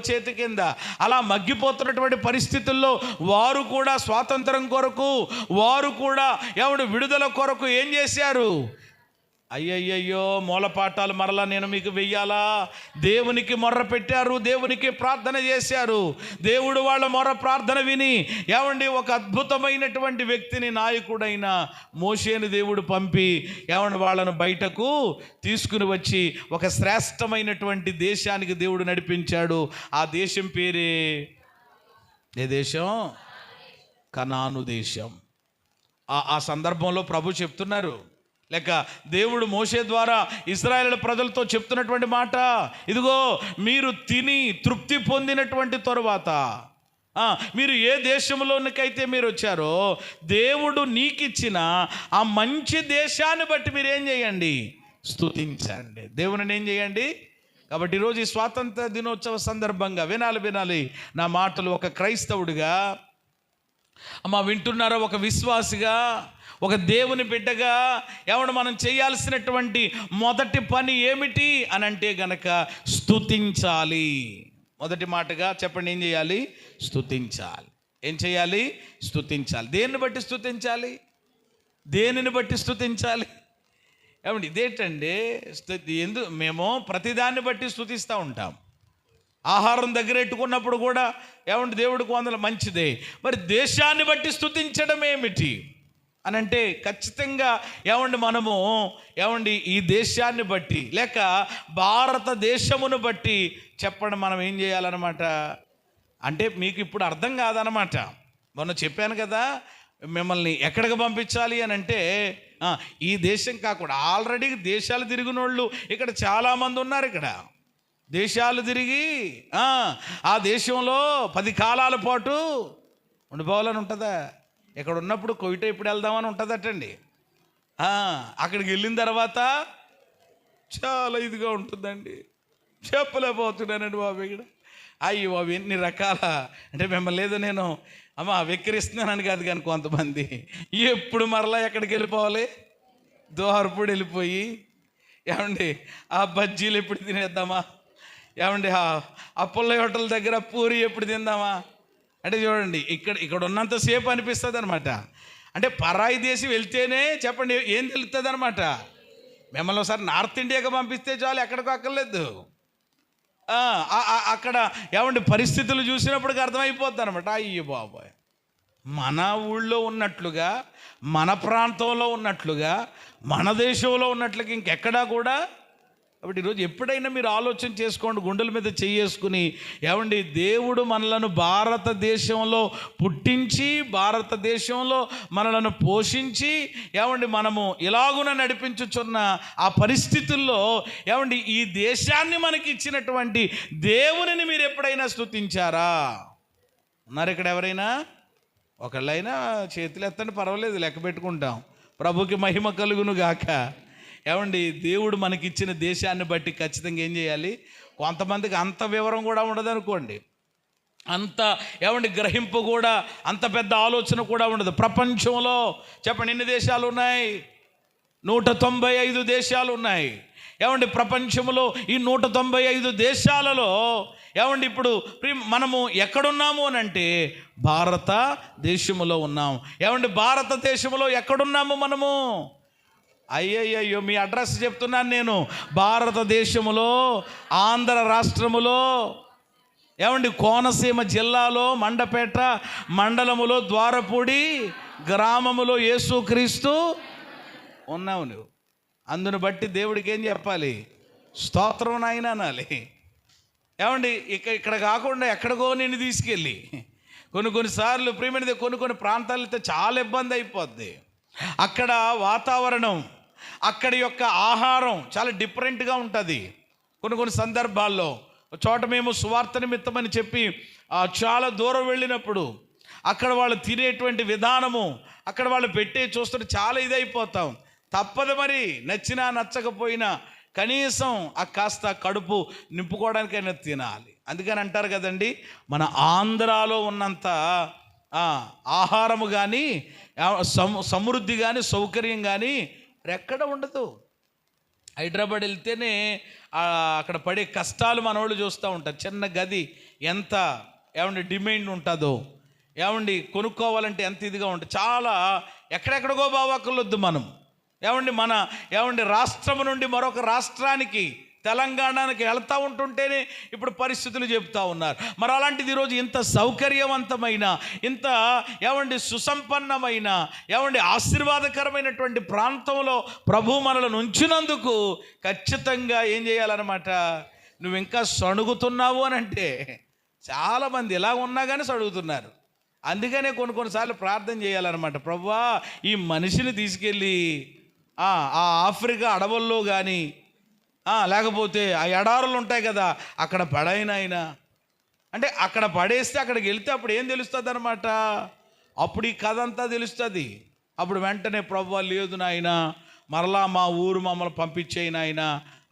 చేతి కింద అలా మగ్గిపోతున్నటువంటి పరిస్థితుల్లో వారు కూడా స్వాతంత్రం కొరకు, వారు కూడా విడుదల కొరకు ఏం చేశారు? అయ్యయ్యో మూలపాఠాలు మరలా నేను మీకు వెయ్యాలా? దేవునికి మొర్ర పెట్టారు, దేవునికి ప్రార్థన చేశారు. దేవుడు వాళ్ళ మొర్ర ప్రార్థన విని ఒక అద్భుతమైనటువంటి వ్యక్తిని, నాయకుడైన మోషేని దేవుడు పంపి వాళ్ళను బయటకు తీసుకుని వచ్చి ఒక శ్రేష్టమైనటువంటి దేశానికి దేవుడు నడిపించాడు. ఆ దేశం పేరే ఏ దేశం? కనాను దేశం. ఆ సందర్భంలో ప్రభు చెప్తున్నారు, లేక దేవుడు మోషే ద్వారా ఇశ్రాయేలు ప్రజలతో చెప్తున్నటువంటి మాట, ఇదిగో మీరు తిని తృప్తి పొందినటువంటి తరువాత మీరు ఏ దేశంలోనికైతే మీరు వచ్చారో దేవుడు నీకిచ్చిన ఆ మంచి దేశాన్ని బట్టి మీరు ఏం చేయండి? స్తుతించండి. దేవుని ఏం చేయండి? కాబట్టి ఈరోజు ఈ స్వాతంత్ర దినోత్సవ సందర్భంగా వినాలి నా మాటలు. ఒక క్రైస్తవుడిగా వింటున్నారా? ఒక విశ్వాసిగా, ఒక దేవుని బిడ్డగా మనం చేయాల్సినటువంటి మొదటి పని ఏమిటి అని అంటే గనక స్తుతించాలి. మొదటి మాటగా చెప్పండి, ఏం చేయాలి? స్తుతించాలి. ఏం చేయాలి? స్తుతించాలి. దేన్ని బట్టి స్తుతించాలి? దేనిని బట్టి స్తుతించాలి? ఇదేంటండి మేము ప్రతిదాన్ని బట్టి స్తుతిస్తూ ఉంటాం. ఆహారం దగ్గర పెట్టుకున్నప్పుడు కూడా దేవుడికి వందల మంచిదే. మరి దేశాన్ని బట్టి స్తుతించడం ఏమిటి అని అంటే ఖచ్చితంగా మనము ఈ దేశాన్ని బట్టి లేక భారతదేశమును బట్టి చెప్పండి మనం ఏం చేయాలన్నమాట. అంటే మీకు ఇప్పుడు అర్థం కాదనమాట. మొన్న చెప్పాను కదా, మిమ్మల్ని ఎక్కడికి పంపించాలి అని అంటే ఈ దేశం కాకుండా ఆల్రెడీ దేశాలు తిరిగిన వాళ్ళు ఇక్కడ చాలామంది ఉన్నారు. ఇక్కడ దేశాలు తిరిగి ఆ దేశంలో 10 కాలాల పాటు ఉండిపోవాలని ఉంటుందా? ఇక్కడ ఉన్నప్పుడు కొయిట ఎప్పుడు వెళ్దామని ఉంటుందటండి. అక్కడికి వెళ్ళిన తర్వాత చాలా ఇదిగా ఉంటుందండి. చెప్పలేకపోతున్నానండి బాబు. ఇక్కడ అయ్యి బాబు ఎన్ని రకాల అంటే మిమ్మల్ని లేదు నేను వెక్కిరిస్తున్నానని కాదు, కానీ కొంతమంది ఎప్పుడు మరలా ఎక్కడికి వెళ్ళిపోవాలి? దోహర్పూడి వెళ్ళిపోయి ఆ బజ్జీలు ఎప్పుడు తినేద్దామా? ఆ పుల్ల హోటల్ దగ్గర పూరి ఎప్పుడు తిందామా అంటే చూడండి, ఇక్కడ ఉన్నంతసేపు అనిపిస్తుంది అనమాట. అంటే పరాయి దేశం వెళ్తేనే చెప్పండి ఏం తెలుస్తుంది అనమాట. మిమ్మల్ని ఒకసారి నార్త్ ఇండియాకి పంపిస్తే చాలు, ఎక్కడికో అక్కర్లేదు. అక్కడ పరిస్థితులు చూసినప్పటికి అర్థమైపోద్ది అనమాట. అయ్యో బాబాయ్, మన ఊళ్ళో ఉన్నట్లుగా, మన ప్రాంతంలో ఉన్నట్లుగా, మన దేశంలో ఉన్నట్లుగా ఇంకెక్కడా కూడా. కాబట్టి ఈరోజు ఎప్పుడైనా మీరు ఆలోచన చేసుకోండి, గుండెల మీద చేసుకుని దేవుడు మనలను భారతదేశంలో పుట్టించి, భారతదేశంలో మనలను పోషించి మనము ఇలాగున నడిపించుచున్న ఆ పరిస్థితుల్లో ఈ దేశాన్ని మనకి ఇచ్చినటువంటి దేవునిని మీరు ఎప్పుడైనా స్తుతించారా? ఉన్నారు ఇక్కడ ఎవరైనా? ఒకళ్ళైనా చేతులు ఎత్తండి, పర్వాలేదు, లెక్క పెట్టుకుంటాం. ప్రభుకి మహిమ కలుగును గాక. దేవుడు మనకిచ్చిన దేశాన్ని బట్టి ఖచ్చితంగా ఏం చేయాలి? కొంతమందికి అంత వివరం కూడా ఉండదు అనుకోండి, అంత గ్రహింపు కూడా, అంత పెద్ద ఆలోచన కూడా ఉండదు. ప్రపంచంలో చెప్పండి ఎన్ని దేశాలు ఉన్నాయి? 195 దేశాలు ఉన్నాయి. ప్రపంచంలో ఈ 195 దేశాలలో ఇప్పుడు మనము ఎక్కడున్నాము అని అంటే భారతదేశంలో ఉన్నాం. భారతదేశంలో ఎక్కడున్నాము మనము? అయ్యయ్యో మీ అడ్రస్ చెప్తున్నాను నేను. భారతదేశములో ఆంధ్ర రాష్ట్రములో కోనసీమ జిల్లాలో మండపేట మండలములో ద్వారపూడి గ్రామములో యేసుక్రీస్తు ఉన్నావు నువ్వు. అందును బట్టి దేవుడికి ఏం చెప్పాలి? స్తోత్రం నాయన అనాలి. ఇక్కడ కాకుండా ఎక్కడికో నిన్ను తీసుకెళ్ళి కొన్నిసార్లు ప్రియమైనది కొన్ని ప్రాంతాలతో చాలా ఇబ్బంది అయిపోద్ది. అక్కడ వాతావరణం, అక్కడ యొక్క ఆహారం చాలా డిఫరెంట్గా ఉంటుంది. కొన్ని సందర్భాల్లో చోట మేము సువార్త నిమిత్తమని చెప్పి చాలా దూరం వెళ్ళినప్పుడు అక్కడ వాళ్ళు తినేటువంటి విధానము, అక్కడ వాళ్ళు పెట్టే చూస్తుంటే చాలా ఇదైపోతాం. తప్పదు మరి, నచ్చినా నచ్చకపోయినా. కనీసం ఆ కాస్త కడుపు నింపుకోవడానికైనా తినాలి. అందుకని అంటారు కదండి, మన ఆంధ్రాలో ఉన్నంత ఆహారము కానీ సమృద్ధి కానీ సౌకర్యం కానీ ఎక్కడ ఉండదు. హైదరాబాద్ వెళ్తేనే అక్కడ పడే కష్టాలు మనోళ్ళు చూస్తూ ఉంటారు. చిన్న గది ఎంత డిమాండ్ ఉంటుందో, కొనుక్కోవాలంటే ఎంత ఇదిగా ఉంటుంది. చాలా ఎక్కడెక్కడికో బావాకలొద్దు మనం మన రాష్ట్రం నుండి మరొక రాష్ట్రానికి, తెలంగాణకి వెళ్తూ ఉంటుంటేనే ఇప్పుడు పరిస్థితులు చెప్తా ఉన్నారు. మరి అలాంటిది ఈరోజు ఇంత సౌకర్యవంతమైన, ఇంత సుసంపన్నమైన, ఆశీర్వాదకరమైనటువంటి ప్రాంతంలో ప్రభు మనలను ఉంచినందుకు ఖచ్చితంగా ఏం చేయాలన్నమాట, నువ్వు ఇంకా సణుగుతున్నావు అని అంటే చాలామంది ఇలా ఉన్నా కానీ సణుగుతున్నారు. అందుకనే కొన్నిసార్లు ప్రార్థన చేయాలన్నమాట, ప్రభువా ఈ మనిషిని తీసుకెళ్ళి ఆ ఆఫ్రికా అడవుల్లో కానీ లేకపోతే ఆ ఎడారులు ఉంటాయి కదా అక్కడ పడైనా అంటే అక్కడ పడేస్తే అక్కడికి వెళ్తే అప్పుడు ఏం తెలుస్తుంది అనమాట, అప్పుడు ఈ కథ అంతా తెలుస్తుంది. అప్పుడు వెంటనే ప్రభువా లేదు నాయన, మరలా మా ఊరు మమ్మల్ని పంపించేయి నాయన,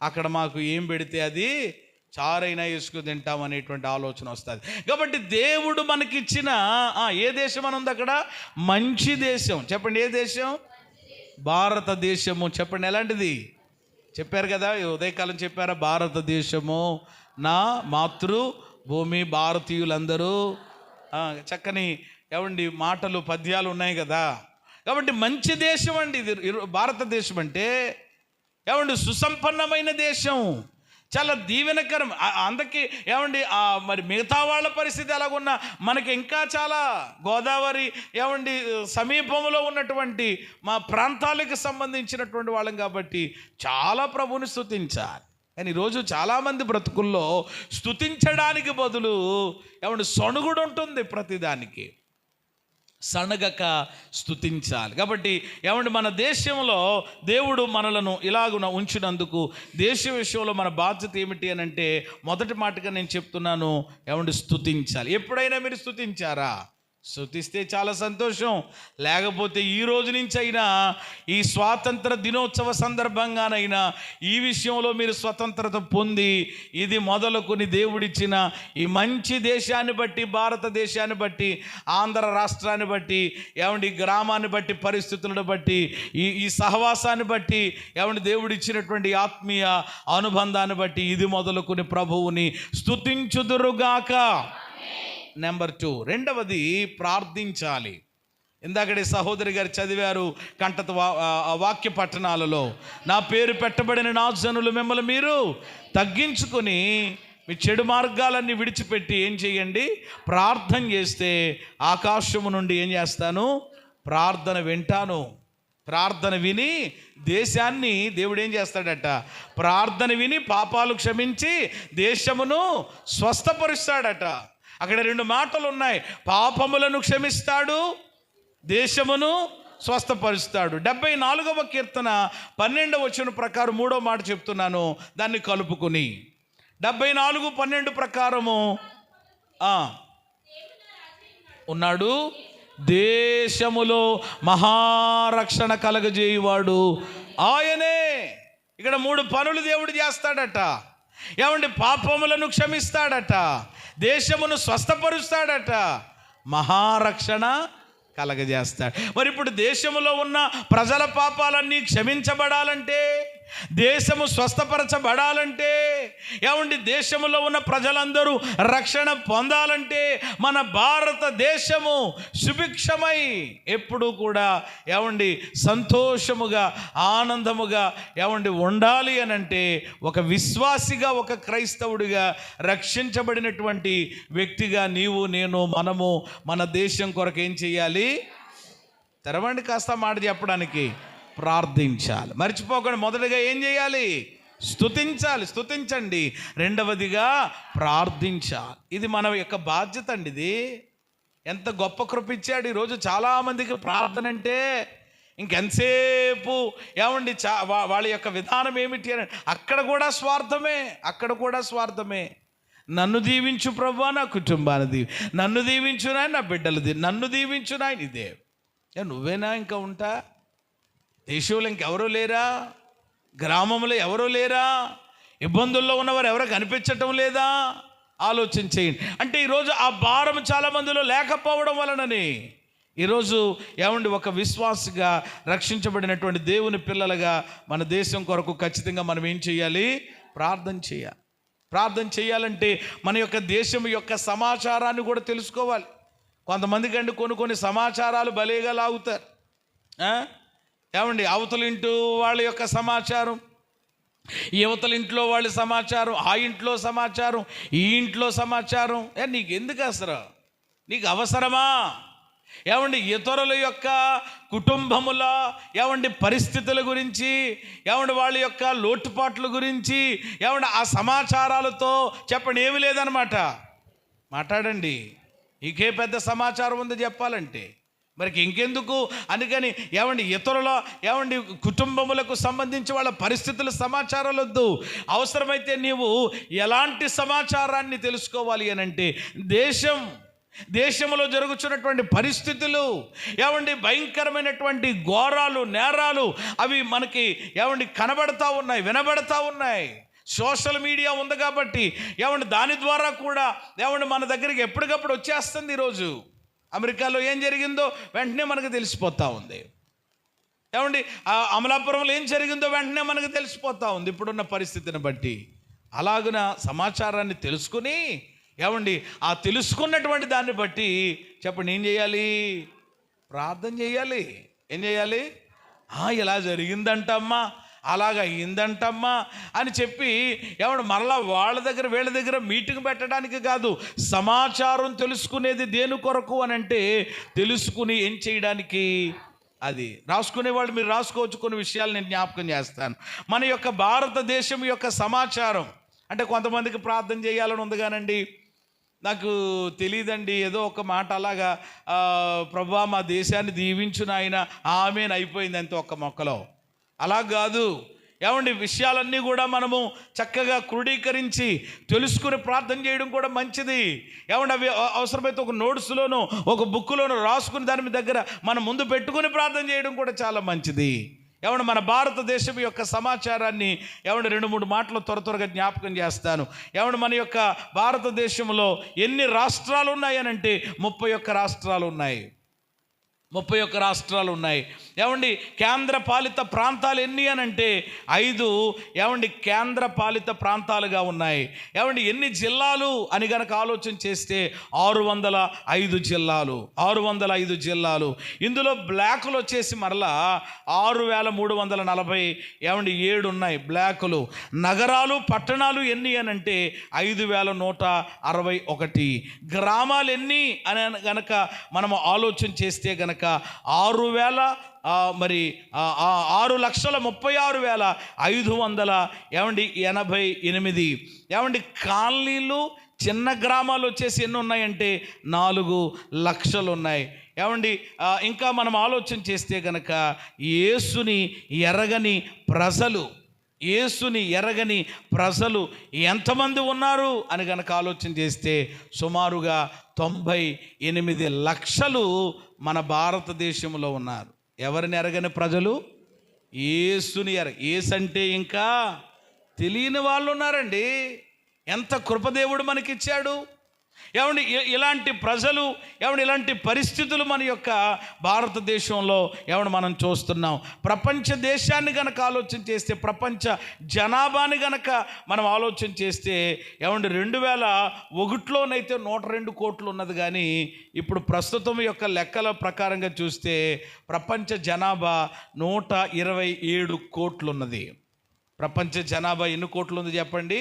అక్కడ మాకు ఏం పెడితే అది చారైనా వేసుకు తింటాం అనేటువంటి ఆలోచన వస్తుంది. కాబట్టి దేవుడు మనకిచ్చిన ఏ దేశం అని ఉంది అక్కడ, మంచి దేశం. చెప్పండి, ఏ దేశం? భారతదేశము. చెప్పండి, ఎలాంటిది? చెప్పారు కదా, ఉదయకాలం చెప్పారా, భారతదేశము నా మాతృ భూమి, భారతీయులందరూ చక్కని మాటలు పద్యాలు ఉన్నాయి కదా. కాబట్టి మంచి దేశం అండి ఇది భారతదేశం అంటే. సుసంపన్నమైన దేశం, చాలా దీవెనకరం. అందుకే మరి మిగతా వాళ్ళ పరిస్థితి ఎలాగున్నా మనకి ఇంకా చాలా గోదావరి సమీపంలో ఉన్నటువంటి మా ప్రాంతాలకు సంబంధించినటువంటి వాళ్ళం కాబట్టి చాలా ప్రభువుని స్తుతించాలి. కానీ ఈరోజు చాలామంది బ్రతుకుల్లో స్తుతించడానికి బదులు సణుగుడు ఉంటుంది. ప్రతిదానికి సణగక స్తుతించాలి. కాబట్టి మన దేశంలో దేవుడు మనలను ఇలాగున ఉంచినందుకు దేశ విషయంలో మన బాధ్యత ఏమిటి అని అంటే, మొదటి మాటగా నేను చెప్తున్నాను, స్తుతించాలి. ఎప్పుడైనా మీరు స్తుతించారా? స్తుతిస్తే చాలా సంతోషం. లేకపోతే ఈ రోజు నుంచి అయినా, ఈ స్వాతంత్ర దినోత్సవ సందర్భంగానైనా ఈ విషయంలో మీరు స్వతంత్రత పొంది, ఇది మొదలుకొని దేవుడిచ్చిన ఈ మంచి దేశాన్ని బట్టి, భారతదేశాన్ని బట్టి, ఆంధ్ర రాష్ట్రాన్ని బట్టి, గ్రామాన్ని బట్టి, పరిస్థితులను బట్టి, ఈ సహవాసాన్ని బట్టి, దేవుడిచ్చినటువంటి ఆత్మీయ అనుబంధాన్ని బట్టి ఇది మొదలుకొని ప్రభువుని స్తుతించుదురుగాక. నెంబర్ 2, రెండవది ప్రార్థించాలి. ఇందాకడే సహోదరి గారు చదివారు కంటత వాక్య పట్టణాలలో, నా పేరు పెట్టబడిన నా జనులు మిమ్మల్ని మీరు తగ్గించుకొని మీ చెడు మార్గాలన్నీ విడిచిపెట్టి ఏం చేయండి, ప్రార్థన చేస్తే ఆకాశము నుండి ఏం చేస్తాను, ప్రార్థన వింటాను. ప్రార్థన విని దేశాన్ని దేవుడు ఏం చేస్తాడట, ప్రార్థన విని పాపాలు క్షమించి దేశమును స్వస్థపరుస్తాడట. అక్కడ 2 మాటలు ఉన్నాయి, పాపములను క్షమిస్తాడు, దేశమును స్వస్థపరుస్తాడు. 74వ కీర్తన 12వ వచనం ప్రకారం 3వ మాట చెప్తున్నాను, దాన్ని కలుపుకుని 74:12 ప్రకారము ఉన్నాడు, దేశములో మహారక్షణ కలగజేయువాడు ఆయనే. ఇక్కడ 3 పనులు దేవుడు చేస్తాడట. పాపములను క్షమిస్తాడట, దేశమును స్వస్థపరుస్తాడట, మహారక్షణ కలగజేస్తాడు. మరి ఇప్పుడు దేశంలో ఉన్న ప్రజల పాపాలన్నీ క్షమించబడాలంటే, దేశము స్వస్థపరచబడాలంటే, దేశంలో ఉన్న ప్రజలందరూ రక్షణ పొందాలంటే, మన భారతదేశము సుభిక్షమై ఎప్పుడు కూడా సంతోషముగా ఆనందముగా ఉండాలి అని అంటే, ఒక విశ్వాసిగా, ఒక క్రైస్తవుడిగా, రక్షించబడినటువంటి వ్యక్తిగా నీవు, నేను, మనము మన దేశం కొరకు ఏం చేయాలి? తెరవండి కాస్త మాట చెప్పడానికి, ప్రార్థించాలి. మర్చిపోకుండా మొదటిగా ఏం చేయాలి? స్తుతించాలి. స్తుతించండి. రెండవదిగా ప్రార్థించాలి. ఇది మన యొక్క బాధ్యత అండి. ఇది ఎంత గొప్ప కృప ఇచ్చాడు ఈరోజు చాలామందికి. ప్రార్థన అంటే ఇంకెంతసేపు వాళ్ళ యొక్క విధానం ఏమిటి అని, అక్కడ కూడా స్వార్థమే. నన్ను దీవించు ప్రభువా, నా కుటుంబాన్ని దీవి, నన్ను దీవించు నాయన, నా బిడ్డలు నన్ను దీవించు నాయన. ఇదే నువ్వేనా ఇంకా ఉంటా? దేశంలో ఇంకెవరూ లేరా? గ్రామంలో ఎవరూ లేరా? ఇబ్బందుల్లో ఉన్నవారు ఎవరు కనిపించటం లేదా? ఆలోచన చేయండి. అంటే ఈరోజు ఆ భారం చాలా మందిలో లేకపోవడం వలనని ఈరోజు ఏమండి, ఒక విశ్వాసిగా రక్షించబడినటువంటి దేవుని పిల్లలుగా మన దేశం కొరకు ఖచ్చితంగా మనం ఏం చేయాలి? ప్రార్థన చేయాలి. ప్రార్థన చేయాలంటే మన యొక్క దేశం యొక్క సమాచారాన్ని కూడా తెలుసుకోవాలి. కొంతమందికి అండి కొన్ని సమాచారాలు భలేగా లాగుతారు. ఏమండి, అవతల ఇంటూ వాళ్ళ యొక్క సమాచారం, యువతల ఇంట్లో వాళ్ళ సమాచారం, ఆ ఇంట్లో సమాచారం, ఈ ఇంట్లో సమాచారం. నీకు ఎందుకు అసలు? నీకు అవసరమా? ఏమండి, ఇతరుల యొక్క కుటుంబముల ఏమండి పరిస్థితుల గురించి, ఏమండి వాళ్ళ యొక్క లోటుపాట్ల గురించి, ఏమండి ఆ సమాచారాలతో చెప్పండి ఏమి లేదనమాట. మాట్లాడండి. ఇంకే పెద్ద సమాచారం ఉందో చెప్పాలంటే మరికి ఇంకెందుకు? అందుకని ఏమండి ఇతరుల ఏమండి కుటుంబములకు సంబంధించి వాళ్ళ పరిస్థితుల సమాచారాలు వద్దు. అవసరమైతే నీవు ఎలాంటి సమాచారాన్ని తెలుసుకోవాలి అని అంటే దేశంలో జరుగుతున్నటువంటి పరిస్థితులు, ఏమండి భయంకరమైనటువంటి ఘోరాలు, నేరాలు అవి మనకి ఏమండి కనబడతా ఉన్నాయి, వినబడతా ఉన్నాయి. సోషల్ మీడియా ఉంది కాబట్టి ఏమండి దాని ద్వారా కూడా ఏమండి మన దగ్గరికి ఎప్పటికప్పుడు వచ్చేస్తుంది. ఈరోజు అమెరికాలో ఏం జరిగిందో వెంటనే మనకు తెలిసిపోతూ ఉంది. ఏమండి అమలాపురంలో ఏం జరిగిందో వెంటనే మనకు తెలిసిపోతూ ఉంది ఇప్పుడున్న పరిస్థితిని బట్టి. అలాగున సమాచారాన్ని తెలుసుకుని ఏమండి ఆ తెలుసుకున్నటువంటి దాన్ని బట్టి చెప్పండి ఏం చేయాలి? ప్రార్థన చేయాలి. ఏం చేయాలి? ఇలా జరిగిందంటమ్మా, అలాగ అయ్యిందంటమ్మా అని చెప్పి ఏమంటే మరలా వాళ్ళ దగ్గర వీళ్ళ దగ్గర మీటింగ్ పెట్టడానికి కాదు, సమాచారం తెలుసుకునేది దేని కొరకు అని అంటే తెలుసుకుని ఏం చేయడానికి. అది రాసుకునేవాళ్ళు మీరు రాసుకోవచ్చు. కొన్ని విషయాలు నేను జ్ఞాపకం చేస్తాను. మన యొక్క భారతదేశం యొక్క సమాచారం అంటే కొంతమందికి ప్రార్థన చేయాలని ఉంది కానండి, నాకు తెలియదండి, ఏదో ఒక మాట అలాగా ప్రభువా మా దేశాన్ని దీవించు నాయన ఆమేన్ అయిపోయింది అంతే ఒక్క మొక్కలో. అలా కాదు. ఏమండి విషయాలన్నీ కూడా మనము చక్కగా క్రోడీకరించి తెలుసుకుని ప్రార్థన చేయడం కూడా మంచిది. ఏమండి అవి అవసరమైతే ఒక నోట్స్లోనూ ఒక బుక్లోనూ రాసుకుని దాని దగ్గర మనం ముందు పెట్టుకుని ప్రార్థన చేయడం కూడా చాలా మంచిది. ఏమంటే మన భారతదేశం యొక్క సమాచారాన్ని ఏమంటే 2-3 మాటలు త్వరగా జ్ఞాపకం చేస్తాను. ఏమంటే మన యొక్క భారతదేశంలో ఎన్ని రాష్ట్రాలు ఉన్నాయనంటే 31 రాష్ట్రాలు ఉన్నాయి. 31 రాష్ట్రాలు ఉన్నాయి. ఏమండి కేంద్ర పాలిత ప్రాంతాలు ఎన్ని అనంటే 5 ఏమండి కేంద్ర పాలిత ప్రాంతాలుగా ఉన్నాయి. ఏమండి ఎన్ని జిల్లాలు అని గనక ఆలోచన చేస్తే 605 జిల్లాలు. 605 జిల్లాలు. ఇందులో బ్లాకులు వచ్చేసి మరలా 6340 ఏమండి 7 ఉన్నాయి బ్లాకులు. నగరాలు పట్టణాలు ఎన్ని అనంటే 5161. గ్రామాలు ఎన్ని అని గనక మనము ఆలోచన చేస్తే గనక 6,36,588 ఏమండి కాలనీలు చిన్న గ్రామాలు వచ్చేసి ఎన్ని ఉన్నాయంటే 4 లక్షలు ఉన్నాయి. ఏమండి ఇంకా మనం ఆలోచన చేస్తే కనుక యేసుని ఎరగని ప్రజలు ఎంతమంది ఉన్నారు అని కనుక ఆలోచన చేస్తే సుమారుగా 98 లక్షలు మన భారతదేశంలో ఉన్నారు. ఎవరిని ఎరగని ప్రజలు? యేసుని యేసు అంటే ఇంకా తెలియని వాళ్ళు ఉన్నారండి. ఎంత కృపదేవుడు మనకిచ్చాడు. ఏమండి ఇలాంటి ప్రజలు ఏమండి ఇలాంటి పరిస్థితులు మన యొక్క భారతదేశంలో ఏమండి మనం చూస్తున్నాం. ప్రపంచ దేశాన్ని గనక ఆలోచన చేస్తే, ప్రపంచ జనాభాని గనక మనం ఆలోచన చేస్తే ఏమండి 2001లోనైతే 102 కోట్లు ఉన్నది. కానీ ఇప్పుడు ప్రస్తుతం యొక్క లెక్కల ప్రకారంగా చూస్తే ప్రపంచ జనాభా 127 కోట్లు ఉన్నది. ప్రపంచ జనాభా ఎన్ని కోట్లు ఉంది చెప్పండి?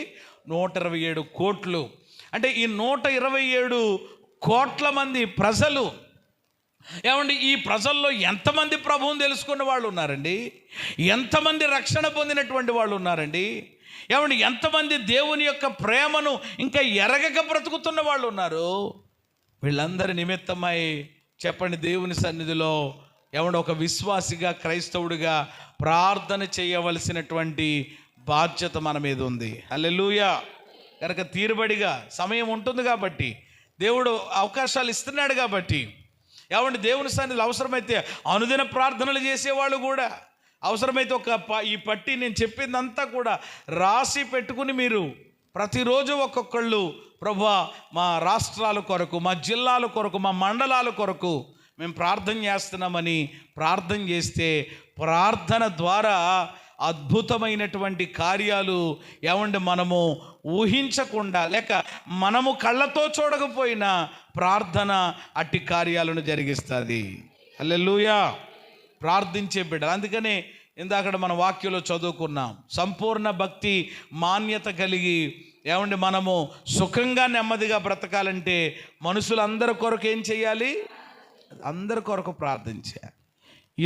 127 కోట్లు. అంటే ఈ 127 కోట్ల మంది ప్రజలు ఏమండి ఈ ప్రజల్లో ఎంతమంది ప్రభువుని తెలుసుకున్న వాళ్ళు ఉన్నారండి? ఎంతమంది రక్షణ పొందినటువంటి వాళ్ళు ఉన్నారండి? ఏమండి ఎంతమంది దేవుని యొక్క ప్రేమను ఇంకా ఎరగక బ్రతుకుతున్న వాళ్ళు ఉన్నారు? వీళ్ళందరి నిమిత్తమై చెప్పండి దేవుని సన్నిధిలో ఏమండి ఒక విశ్వాసిగా క్రైస్తవుడిగా ప్రార్థన చేయవలసినటువంటి బాధ్యత మన మీద ఉంది. హల్లెలూయా. కనుక తీరుబడిగా సమయం ఉంటుంది కాబట్టి, దేవుడు అవకాశాలు ఇస్తున్నాడు కాబట్టి ఏమండి దేవుని సన్నిధిలో అవసరమైతే అనుదిన ప్రార్థనలు చేసేవాళ్ళు కూడా అవసరమైతే ఈ పట్టి నేను చెప్పిందంతా కూడా రాసి పెట్టుకుని మీరు ప్రతిరోజు ఒక్కొక్కళ్ళు ప్రభువా మా రాష్ట్రాల కొరకు, మా జిల్లాల కొరకు, మా మండలాల కొరకు మేము ప్రార్థన చేస్తున్నామని ప్రార్థన చేస్తే ప్రార్థన ద్వారా అద్భుతమైనటువంటి కార్యాలు మనము ఊహించకుండా లేక మనము కళ్ళతో చూడకపోయినా ప్రార్థన అట్టి కార్యాలను జరిగిస్తుంది. హల్లెలూయా. ప్రార్థించే బిడ్డలు. అందుకనే ఇందాక మన వాక్యంలో చదువుకున్నాం, సంపూర్ణ భక్తి మాన్యత కలిగి మనము సుఖంగా నెమ్మదిగా బ్రతకాలంటే మనుషులందరి కొరకు ఏం చేయాలి? అందరి కొరకు ప్రార్థించాలి.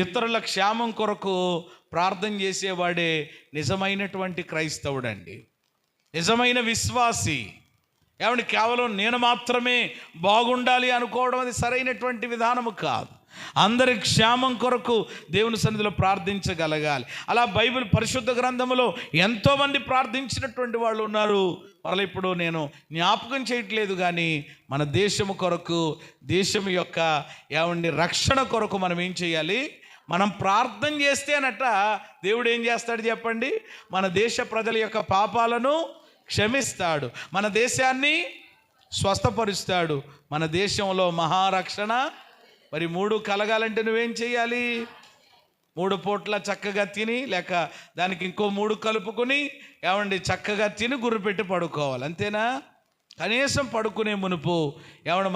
ఇతరుల క్షేమం కొరకు ప్రార్థన చేసేవాడే నిజమైనటువంటి క్రైస్తవుడండి, నిజమైన విశ్వాసి. కేవలం నేను మాత్రమే బాగుండాలి అనుకోవడం అది సరైనటువంటి విధానము కాదు. అందరి క్షేమం కొరకు దేవుని సన్నిధిలో ప్రార్థించగలగాలి. అలా బైబిల్ పరిశుద్ధ గ్రంథములో ఎంతోమంది ప్రార్థించినటువంటి వాళ్ళు ఉన్నారు. మరలా ఇప్పుడు నేను జ్ఞాపకం చేయట్లేదు, కానీ మన దేశము కొరకు, దేశం యొక్క రక్షణ కొరకు మనం ఏం చేయాలి? మనం ప్రార్థన చేస్తేనట దేవుడు ఏం చేస్తాడు చెప్పండి? మన దేశ ప్రజల యొక్క పాపాలను క్షమిస్తాడు, మన దేశాన్ని స్వస్థపరుస్తాడు, మన దేశంలో మహారక్షణ. మరి 3 కలగాలంటే నువ్వేం చేయాలి? 3 పూట్ల చక్కగా తిని, లేక దానికి ఇంకో 3 కలుపుకొని చక్కగా తిని గుర్రుపెట్టి పడుకోవాలి. అంతేనా? కనీసం పడుకునే మునుపు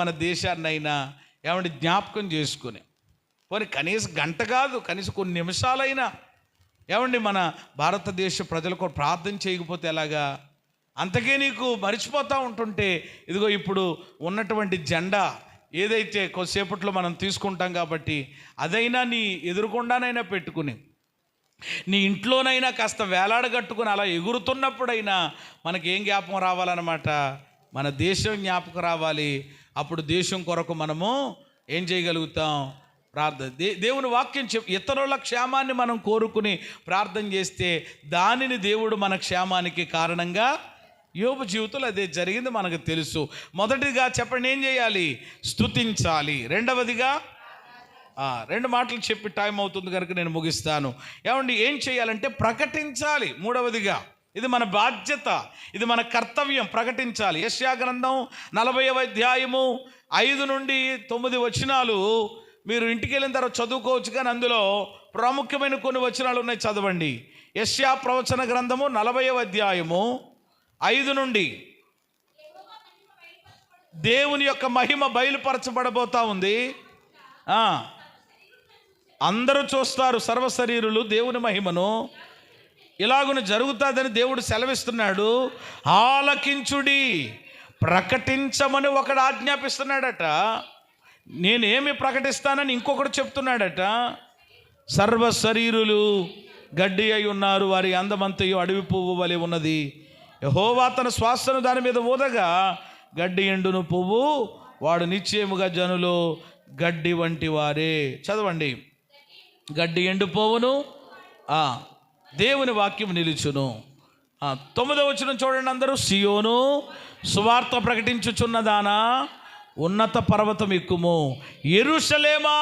మన దేశాన్నైనా జ్ఞాపకం చేసుకుని, పోనీ కనీసం గంట కాదు, కనీసం కొన్ని నిమిషాలైనా మన భారతదేశ ప్రజలకు ప్రార్థన చేయకపోతే ఎలాగా? అంతకే నీకు మర్చిపోతూ ఉంటుంటే ఇదిగో ఇప్పుడు ఉన్నటువంటి జెండా ఏదైతే కొద్దిసేపట్లో మనం తీసుకుంటాం కాబట్టి అదైనా నీ ఎదురుకుండానైనా పెట్టుకుని, నీ ఇంట్లోనైనా కాస్త వేలాడగట్టుకుని అలా ఎగురుతున్నప్పుడైనా మనకేం జ్ఞాపకం రావాలన్నమాట? మన దేశం జ్ఞాపకం రావాలి. అప్పుడు దేశం కొరకు మనము ఏం చేయగలుగుతాం? ప్రార్థన. దేవుని వాక్యం ఇతరుల క్షేమాన్ని మనం కోరుకుని ప్రార్థన చేస్తే దానిని దేవుడు మన క్షేమానికి కారణంగా, యోబు జీవితంలో అదే జరిగింది, మనకు తెలుసు. మొదటిగా చెప్పండి, ఏం చేయాలి? స్తుతించాలి. రెండవదిగా 2 మాటలు చెప్పి టైం అవుతుంది కనుక నేను ముగిస్తాను. ఏం చేయాలంటే ప్రకటించాలి. మూడవదిగా ఇది మన బాధ్యత, ఇది మన కర్తవ్యం, ప్రకటించాలి. యెషయా గ్రంథం 40వ అధ్యాయము 5 నుండి 9 వచనాలు మీరు ఇంటికి వెళ్ళిన తర్వాత చదువుకోవచ్చు, కానీ అందులో ప్రాముఖ్యమైన కొన్ని వచనాలు ఉన్నాయి, చదవండి. యెషయా ప్రవచన గ్రంథము 40వ అధ్యాయము 5 నుండి దేవుని యొక్క మహిమ బయలుపరచబడబోతా ఉంది. అందరూ చూస్తారు, సర్వశరీరులు దేవుని మహిమను. ఇలాగున జరుగుతుందని దేవుడు సెలవిస్తున్నాడు. ఆలకించుడి, ప్రకటించమని ఒకడు ఆజ్ఞాపిస్తున్నాడట. నేనేమి ప్రకటిస్తానని ఇంకొకడు చెప్తున్నాడట. సర్వశరీరులు గడ్డి అయి ఉన్నారు, వారి అందమంతయు అడవి పువ్వు వలె ఉన్నది. యెహోవా తన శ్వాసను దాని మీద ఊదగా గడ్డి ఎండును పువ్వు, వాడు నిశ్చయముగా జనులు గడ్డి వంటి వారే. చదవండి. గడ్డి ఎండిపోవును, దేవుని వాక్యం నిలుచును. 9వ వచనం చూడండి అందరూ. సియోను సువార్త ప్రకటించుచున్నదానా, ఉన్నత పర్వతం ఎక్కుము. యెరూషలేమా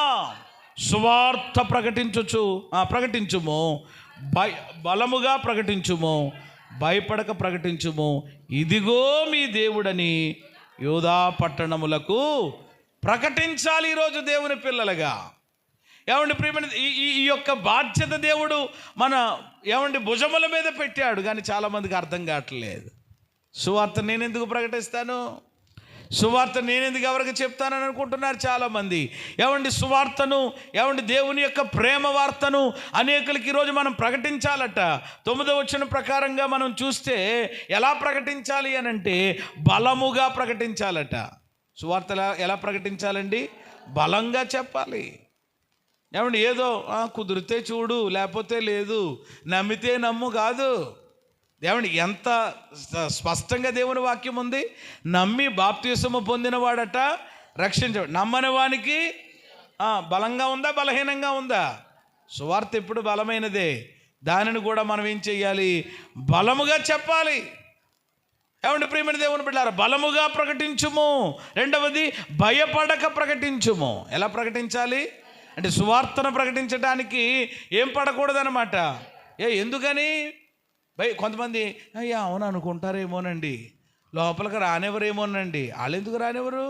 సువార్త ప్రకటించుము, బలముగా ప్రకటించుము, భయపడక ప్రకటించుము. ఇదిగో మీ దేవుడని యోధా పట్టణములకు ప్రకటించాలి. ఈరోజు దేవుని పిల్లలుగా ప్రియమైన ఈ యొక్క బాధ్యత దేవుడు మన భుజముల మీద పెట్టాడు, కానీ చాలామందికి అర్థం కావట్లేదు. సువార్త నేను ఎందుకు ప్రకటిస్తాను, సువార్త నేను ఎందుకు ఎవరికి చెప్తానని అనుకుంటున్నారు చాలామంది. సువార్తను దేవుని యొక్క ప్రేమ వార్తను అనేకులకి ఈరోజు మనం ప్రకటించాలట. 9వ వచనం ప్రకారంగా మనం చూస్తే ఎలా ప్రకటించాలి అని అంటే బలముగా ప్రకటించాలట. సువార్త ఎలా ప్రకటించాలండి? బలంగా చెప్పాలి. ఏదో కుదిరితే చూడు, లేకపోతే లేదు, నమ్మితే నమ్ము కాదు. ఎంత స్పష్టంగా దేవుని వాక్యం ఉంది. నమ్మి బాప్తిసము పొందినవాడట రక్షించబడి, నమ్మని వానికి బలంగా ఉందా, బలహీనంగా ఉందా? సువార్త ఎప్పుడు బలమైనదే. దానిని కూడా మనం ఏం చెయ్యాలి? బలముగా చెప్పాలి. ప్రియమైన దేవుని బిడ్డలారా, బలముగా ప్రకటించుము. రెండవది, భయపడక ప్రకటించుము. ఎలా ప్రకటించాలి? అంటే సువార్తను ప్రకటించడానికి ఏం పడకూడదనమాట. ఎందుకని కొంతమంది అయ్యా అవును అనుకుంటారేమోనండి, లోపలికి రానివ్వరేమోనండి. వాళ్ళు ఎందుకు రానివ్వరు?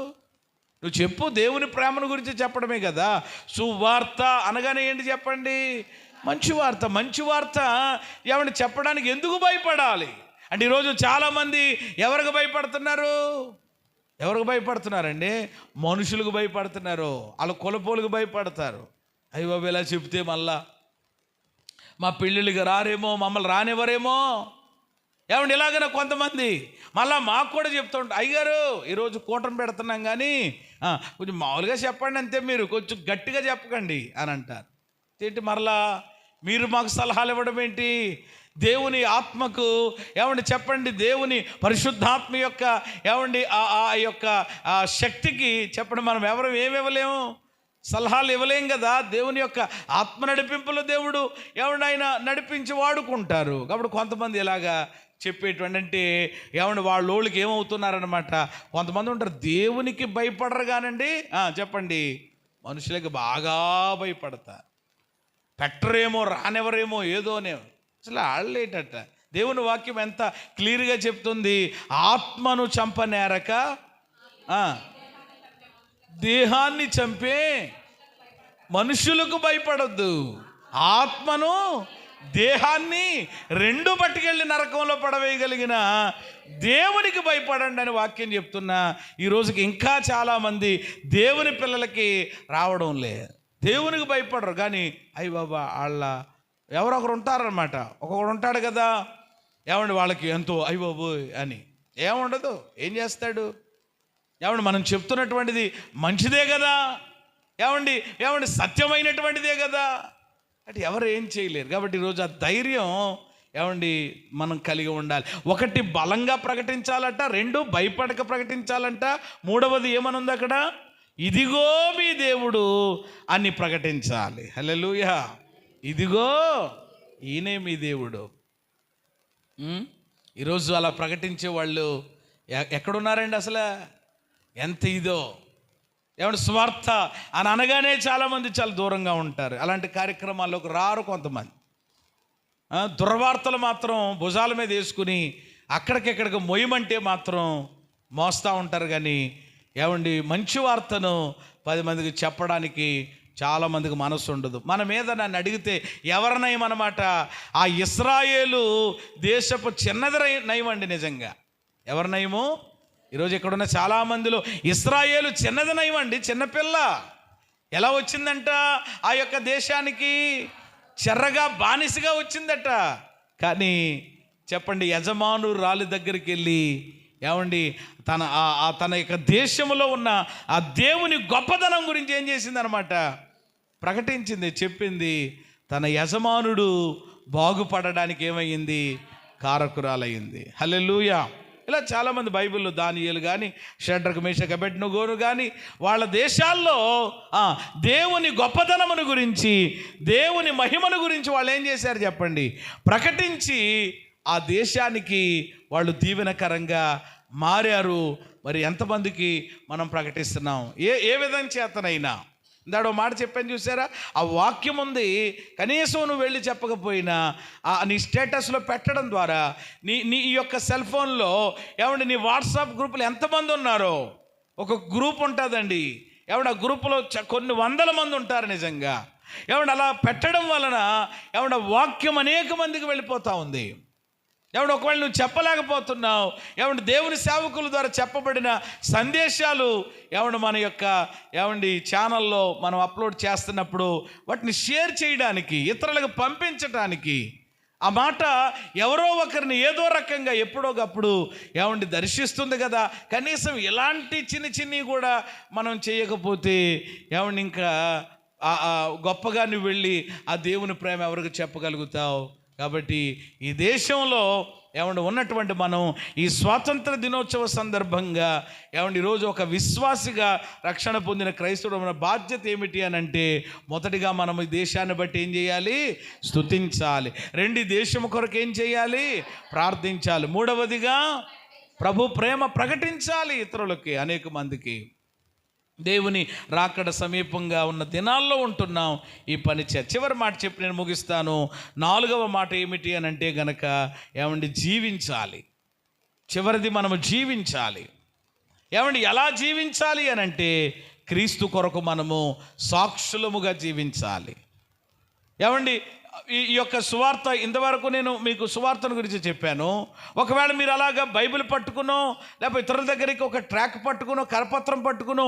నువ్వు చెప్పు, దేవుని ప్రేమను గురించి చెప్పడమే కదా. సువార్త అనగానే ఏంటి చెప్పండి? మంచి వార్త. మంచి వార్త ఏమని చెప్పడానికి ఎందుకు భయపడాలి అంటే ఈరోజు చాలామంది ఎవరికి భయపడుతున్నారు? ఎవరికి భయపడుతున్నారండి? మనుషులకు భయపడుతున్నారు. వాళ్ళ కులపోలకు భయపడతారు. అయ్య బాబు ఇలా చెప్తే మళ్ళా మా పెళ్ళిళ్ళకి రారేమో, మమ్మల్ని రానివ్వరేమో. ఏమండి ఇలాగైనా కొంతమంది మళ్ళీ మాకు కూడా చెప్తూ ఉంటారు, అయ్యగారు ఈరోజు కూటమి పెడుతున్నాం కానీ కొంచెం మామూలుగా చెప్పండి అంతే, మీరు కొంచెం గట్టిగా చెప్పకండి అని అంటారు. ఏంటి మరలా మీరు మాకు సలహాలు ఇవ్వడం ఏంటి? దేవుని ఆత్మకు ఏమండి చెప్పండి, దేవుని పరిశుద్ధాత్మ యొక్క ఏమండి ఆ యొక్క శక్తికి చెప్పండి మనం ఎవరు ఏమివ్వలేము, సలహాలు ఇవ్వలేం కదా. దేవుని యొక్క ఆత్మ నడిపింపులో దేవుడు ఏమండి ఆయన నడిపించి వాడుకుంటారు. కాబట్టి కొంతమంది ఇలాగా చెప్పేటువంటి అంటే ఏమండి వాళ్ళకి ఏమవుతున్నారనమాట. కొంతమంది ఉంటారు దేవునికి భయపడరు కానండి చెప్పండి మనుషులకి బాగా భయపడతారు. పెట్టరేమో, రానివ్వరేమో, ఏదోనే. అసలు వాళ్ళేటట దేవుని వాక్యం ఎంత క్లియర్గా చెప్తుంది. ఆత్మను చంపనేరక దేహాన్ని చంపే మనుషులకు భయపడద్దు, ఆత్మను దేహాన్ని రెండు పట్టుకెళ్ళి నరకంలో పడవేయగలిగిన దేవునికి భయపడండి అని వాక్యం చెప్తున్నా. ఈ రోజుకి ఇంకా చాలామంది దేవుని పిల్లలకి రావడం లేదు, దేవునికి భయపడరు. కానీ అయ్య బాబా వాళ్ళ ఎవరొకరు ఉంటారనమాట, ఒక్కొక్కడు ఉంటాడు కదా ఏమండి వాళ్ళకి ఎంతో అయ్య బాబు అని ఏముండదు. ఏం చేస్తాడు? ఏమండి మనం చెప్తున్నటువంటిది మంచిదే కదా, ఏమండి ఏమండి సత్యమైనటువంటిదే కదా అంటే ఎవరు ఏం చేయలేరు. కాబట్టి ఈరోజు ఆ ధైర్యం ఏమండి మనం కలిగి ఉండాలి. ఒకటి బలంగా ప్రకటించాలట, రెండు భయపడక ప్రకటించాలంట, మూడవది ఏమనుంది అక్కడ? ఇదిగో మీ దేవుడు అని ప్రకటించాలి. హల్లెలూయా. ఇదిగో ఈయనే మీ దేవుడు. ఈరోజు అలా ప్రకటించే వాళ్ళు ఎక్కడున్నారండి? అసలు ఎంత ఇదో ఏమంటే స్వార్థ అని అనగానే చాలామంది చాలా దూరంగా ఉంటారు. అలాంటి కార్యక్రమాల్లోకి రారు కొంతమంది. దుర్వార్తలు మాత్రం భుజాల మీద వేసుకుని అక్కడికెక్కడికి మొయ్యమంటే మాత్రం మోస్తూ ఉంటారు. కానీ ఏమండి మంచి వార్తను 10 మందికి చెప్పడానికి చాలామందికి మనసు ఉండదు. మన మీద నన్ను అడిగితే ఎవరినయమన్నమాట, ఆ ఇశ్రాయేలు దేశపు చిన్నది నయమండి. నిజంగా ఎవరి నయము? ఈరోజు ఇక్కడున్న చాలామందిలో ఇశ్రాయేలు చిన్నది నయమండి. చిన్నపిల్ల ఎలా వచ్చిందంట ఆ యొక్క దేశానికి? చెర్రగా బానిసగా వచ్చిందట. కానీ చెప్పండి యజమానురాలి దగ్గరికి వెళ్ళి ఏమండి తన యొక్క దేశంలో ఉన్న ఆ దేవుని గొప్పదనం గురించి ఏం చేసిందనమాట? ప్రకటించింది, చెప్పింది. తన యజమానుడు బాగుపడడానికి ఏమైంది? కారకురాలయ్యింది. హల్లెలూయా. ఇలా చాలామంది బైబిల్లో దానియేలు కానీ, షడ్రకు మేషకు అబేద్నెగోను కానీ వాళ్ళ దేశాల్లో దేవుని గొప్పదనమును గురించి, దేవుని మహిమను గురించి వాళ్ళు ఏం చేశారు చెప్పండి? ప్రకటించి ఆ దేశానికి వాళ్ళు దీవెనకరంగా మారారు. మరి ఎంతమందికి మనం ప్రకటిస్తున్నాం? ఏ విధం చేతనైనా. ఇందాడో మాట చెప్పాను చూసారా, ఆ వాక్యం ఉంది, కనీసం నువ్వు వెళ్ళి చెప్పకపోయినా నీ స్టేటస్లో పెట్టడం ద్వారా నీ యొక్క సెల్ ఫోన్లో ఏమంటే నీ వాట్సాప్ గ్రూపులు ఎంతమంది ఉన్నారో, ఒక గ్రూప్ ఉంటుందండి ఏమంటే ఆ గ్రూపులో కొన్ని వందల మంది ఉంటారు నిజంగా. ఏమంటే అలా పెట్టడం వలన ఏమంటే వాక్యం అనేక మందికి వెళ్ళిపోతూ ఉంది. ఏమంటే ఒకవేళ నువ్వు చెప్పలేకపోతున్నావు, ఏమంటే దేవుని సేవకుల ద్వారా చెప్పబడిన సందేశాలు ఏమంటే మన యొక్క ఏమండి ఛానల్లో మనం అప్లోడ్ చేస్తున్నప్పుడు వాటిని షేర్ చేయడానికి, ఇతరులకు పంపించడానికి, ఆ మాట ఎవరో ఒకరిని ఏదో రకంగా ఎప్పుడోకప్పుడు ఏమండి దర్శిస్తుంది కదా. కనీసం ఇలాంటి చిన్ని కూడా మనం చేయకపోతే ఏమండి ఇంకా గొప్పగా నువ్వు వెళ్ళి ఆ దేవుని ప్రేమ ఎవరికి చెప్పగలుగుతావు? కాబట్టి ఈ దేశంలో ఏమంటే ఉన్నటువంటి మనం ఈ స్వాతంత్ర దినోత్సవ సందర్భంగా ఏమంటే ఈరోజు ఒక విశ్వాసిగా రక్షణ పొందిన క్రైస్తవుడు మన బాధ్యత ఏమిటి అని అంటే, మొదటిగా మనం ఈ దేశాన్ని బట్టి ఏం చేయాలి? స్తుతించాలి. రెండు, దేశం కొరకు ఏం చేయాలి? ప్రార్థించాలి. మూడవదిగా ప్రభు ప్రేమ ప్రకటించాలి ఇతరులకి, అనేక మందికి. దేవుని రాకడ సమీపంగా ఉన్న దినాల్లో ఉంటున్నాం. ఈ పని చివరి మాట చెప్పి నేను ముగిస్తాను. 4వ మాట ఏమిటి అని అంటే గనక జీవించాలి. చివరిది మనము జీవించాలి. ఎలా జీవించాలి అని అంటే క్రీస్తు కొరకు మనము సాక్షులముగా జీవించాలి. ఈ యొక్క సువార్త ఇంతవరకు నేను మీకు సువార్తను గురించి చెప్పాను. ఒకవేళ మీరు అలాగా బైబిల్ పట్టుకునో లేకపోతే ఇతరుల దగ్గరికి ఒక ట్రాక్ పట్టుకునో కరపత్రం పట్టుకునో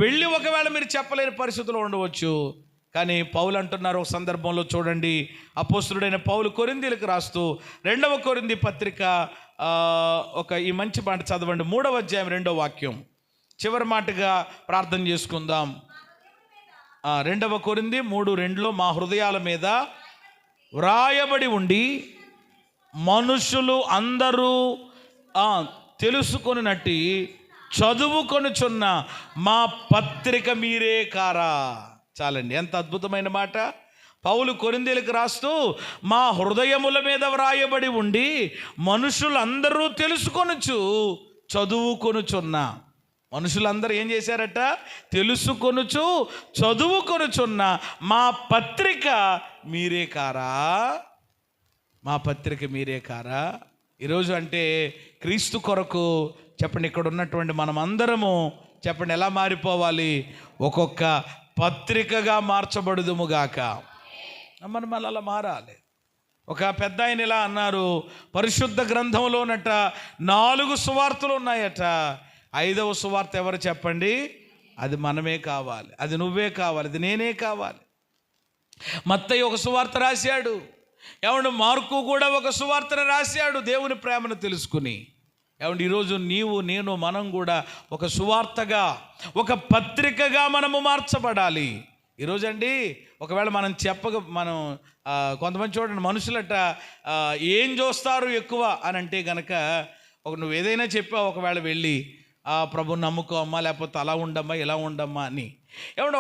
వెళ్ళి ఒకవేళ మీరు చెప్పలేని పరిస్థితుల్లో ఉండవచ్చు. కానీ పౌలు అంటున్నారు ఒక సందర్భంలో చూడండి, అపోస్తలుడైన పౌలు కొరింథీయులకు రాస్తూ 2వ కొరింథీ పత్రిక ఈ మంచి మాట చదవండి. 3వ అధ్యాయం 2వ వాక్యం చివరి మాటగా ప్రార్థన చేసుకుందాం. 2వ కొరింథీ 3:2 మా హృదయాల మీద వ్రాయబడి ఉండి మనుషులు అందరూ తెలుసుకొనినట్టి చదువుకొనుచున్న మా పత్రిక మీరే కారా. చాలండి, ఎంత అద్భుతమైన మాట. పౌలు కొరింథీయులకు రాస్తూ మా హృదయముల మీద వ్రాయబడి ఉండి మనుషులందరూ తెలుసుకొనుచు చదువుకొనుచున్న. మనుషులందరూ ఏం చేశారట? తెలుసుకొనుచు చదువుకొనుచున్న మా పత్రిక మీరే కారా. మా పత్రిక మీరే కారా. ఈరోజు అంటే క్రీస్తు కొరకు చెప్పండి, ఇక్కడ ఉన్నటువంటి మనం అందరము చెప్పండి ఎలా మారిపోవాలి? ఒక్కొక్క పత్రికగా మార్చబడుదుముగాక. మనం అలా మారాలి. ఒక పెద్ద ఆయన ఇలా అన్నారు, పరిశుద్ధ గ్రంథంలోనట 4 సువార్తలు ఉన్నాయట. 5వ సువార్త ఎవరు చెప్పండి? అది మనమే కావాలి, అది నువ్వే కావాలి, అది నేనే కావాలి. మత్తయి ఒక సువార్త రాశాడు. మార్కు కూడా ఒక సువార్తను రాశాడు దేవుని ప్రేమను తెలుసుకుని. ఈరోజు నీవు నేను మనం కూడా ఒక సువార్తగా ఒక పత్రికగా మనము మార్చబడాలి. ఈరోజు ఒకవేళ మనం కొంతమంది చూడండి, మనుషులట ఏం చూస్తారు ఎక్కువ అని అంటే గనక నువ్వు ఏదైనా చెప్పావు ఒకవేళ వెళ్ళి ప్రభు నమ్ముకో అమ్మా, లేకపోతే అలా ఉండమ్మా ఇలా ఉండమ్మా అని.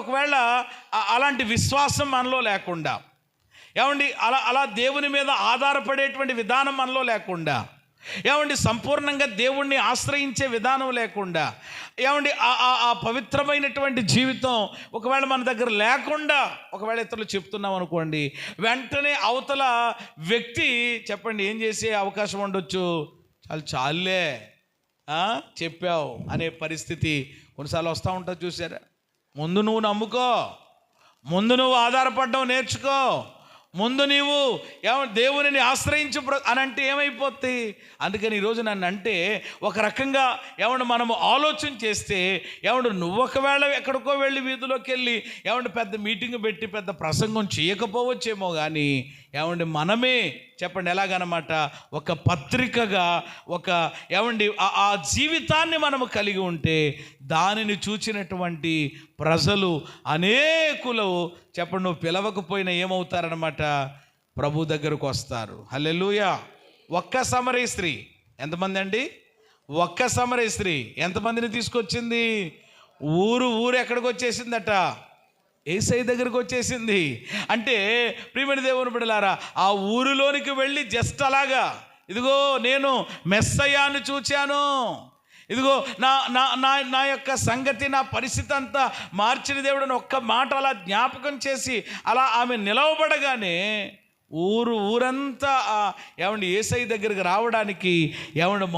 ఒకవేళ అలాంటి విశ్వాసం మనలో లేకుండా, అలా దేవుని మీద ఆధారపడేటువంటి విధానం మనలో లేకుండా, సంపూర్ణంగా దేవుణ్ణి ఆశ్రయించే విధానం లేకుండా, ఆ పవిత్రమైనటువంటి జీవితం ఒకవేళ మన దగ్గర లేకుండా ఒకవేళ ఇతరులు చెప్తున్నాం అనుకోండి, వెంటనే అవతల వ్యక్తి చెప్పండి ఏం చేసే అవకాశం ఉండొచ్చు? చాలే చెప్పావు అనే పరిస్థితి కొన్నిసార్లు వస్తూ ఉంటుంది. చూసారా? ముందు నువ్వు నమ్ముకో, ముందు నువ్వు ఆధారపడడం నేర్చుకో, ముందు నీవు దేవునిని ఆశ్రయించు అని అంటే ఏమైపోద్ది? అందుకని ఈరోజు నన్ను అంటే ఒక రకంగా మనము ఆలోచన చేస్తే నువ్వు ఒకవేళ ఎక్కడికో వెళ్ళి వీధిలోకి వెళ్ళి పెద్ద మీటింగ్ పెట్టి పెద్ద ప్రసంగం చేయకపోవచ్చేమో, కానీ మనమే చెప్పండి ఎలాగనమాట ఒక పత్రికగా ఒక ఆ జీవితాన్ని మనము కలిగి ఉంటే దానిని చూచినటువంటి ప్రజలు అనేకులు చెప్పండి నువ్వు పిలవకపోయినా ఏమవుతారనమాట? ప్రభు దగ్గరకు వస్తారు. హల్లెలూయా. ఒక్క సమరయ స్త్రీ ఎంతమంది అండి? ఒక్క సమరయ స్త్రీ ఎంతమందిని తీసుకొచ్చింది? ఊరు ఎక్కడికి వచ్చేసిందట? యేసయ్య దగ్గరికి వచ్చేసింది. అంటే ప్రియమైన దేవుని బిడ్డలారా, ఆ ఊరిలోనికి వెళ్ళి జస్ట్ అలాగా ఇదిగో నేను మెస్సయ్యాను చూచాను, ఇదిగో నా యొక్క సంగతి నా పరిస్థితి అంతా మార్చిన దేవుడని ఒక్క మాట అలా జ్ఞాపకం చేసి అలా ఆమె నిలవబడగానే ఊరంతా యేసయ్య దగ్గరికి రావడానికి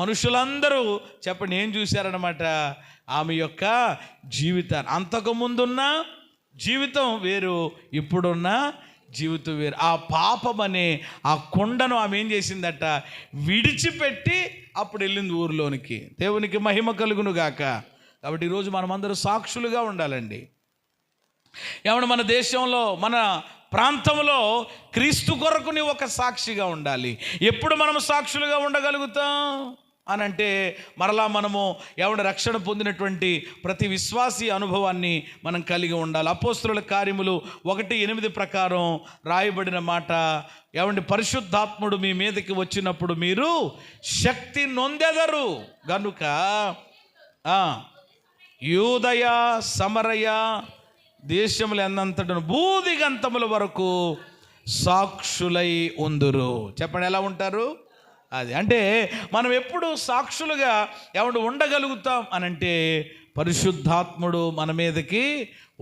మనుషులందరూ చెప్పండి ఏం చూశారనమాట? ఆమె యొక్క జీవితాన్ని. అంతకుముందున్న జీవితం వేరు, ఇప్పుడున్న జీవితం వేరు. ఆ పాపం అనే ఆ కొండను ఆమె ఏం చేసిందట? విడిచిపెట్టి అప్పుడు వెళ్ళింది ఊరిలోనికి. దేవునికి మహిమ కలుగును గాక. కాబట్టి ఈరోజు మనమందరూ సాక్షులుగా ఉండాలండి. మన దేశంలో మన ప్రాంతంలో క్రీస్తు కొరకు నీవు ఒక సాక్షిగా ఉండాలి. ఎప్పుడు మనం సాక్షులుగా ఉండగలుగుతాం అని అంటే మరలా మనము రక్షణ పొందినటువంటి ప్రతి విశ్వాసీ అనుభవాన్ని మనం కలిగి ఉండాలి. అపోస్తలుల కార్యములు 1:8 ప్రకారం రాయబడిన మాట, పరిశుద్ధాత్ముడు మీ మీదకి వచ్చినప్పుడు మీరు శక్తి నొందెదరు గనుక యూదయ సమరయ దేశములు ఎన్నంతటను భూదిగంతముల వరకు సాక్షులై ఉందురు. చెప్పండి ఎలా ఉంటారు? అది అంటే మనం ఎప్పుడు సాక్షులుగా ఉండగలుగుతాం అనంటే పరిశుద్ధాత్ముడు మన మీదకి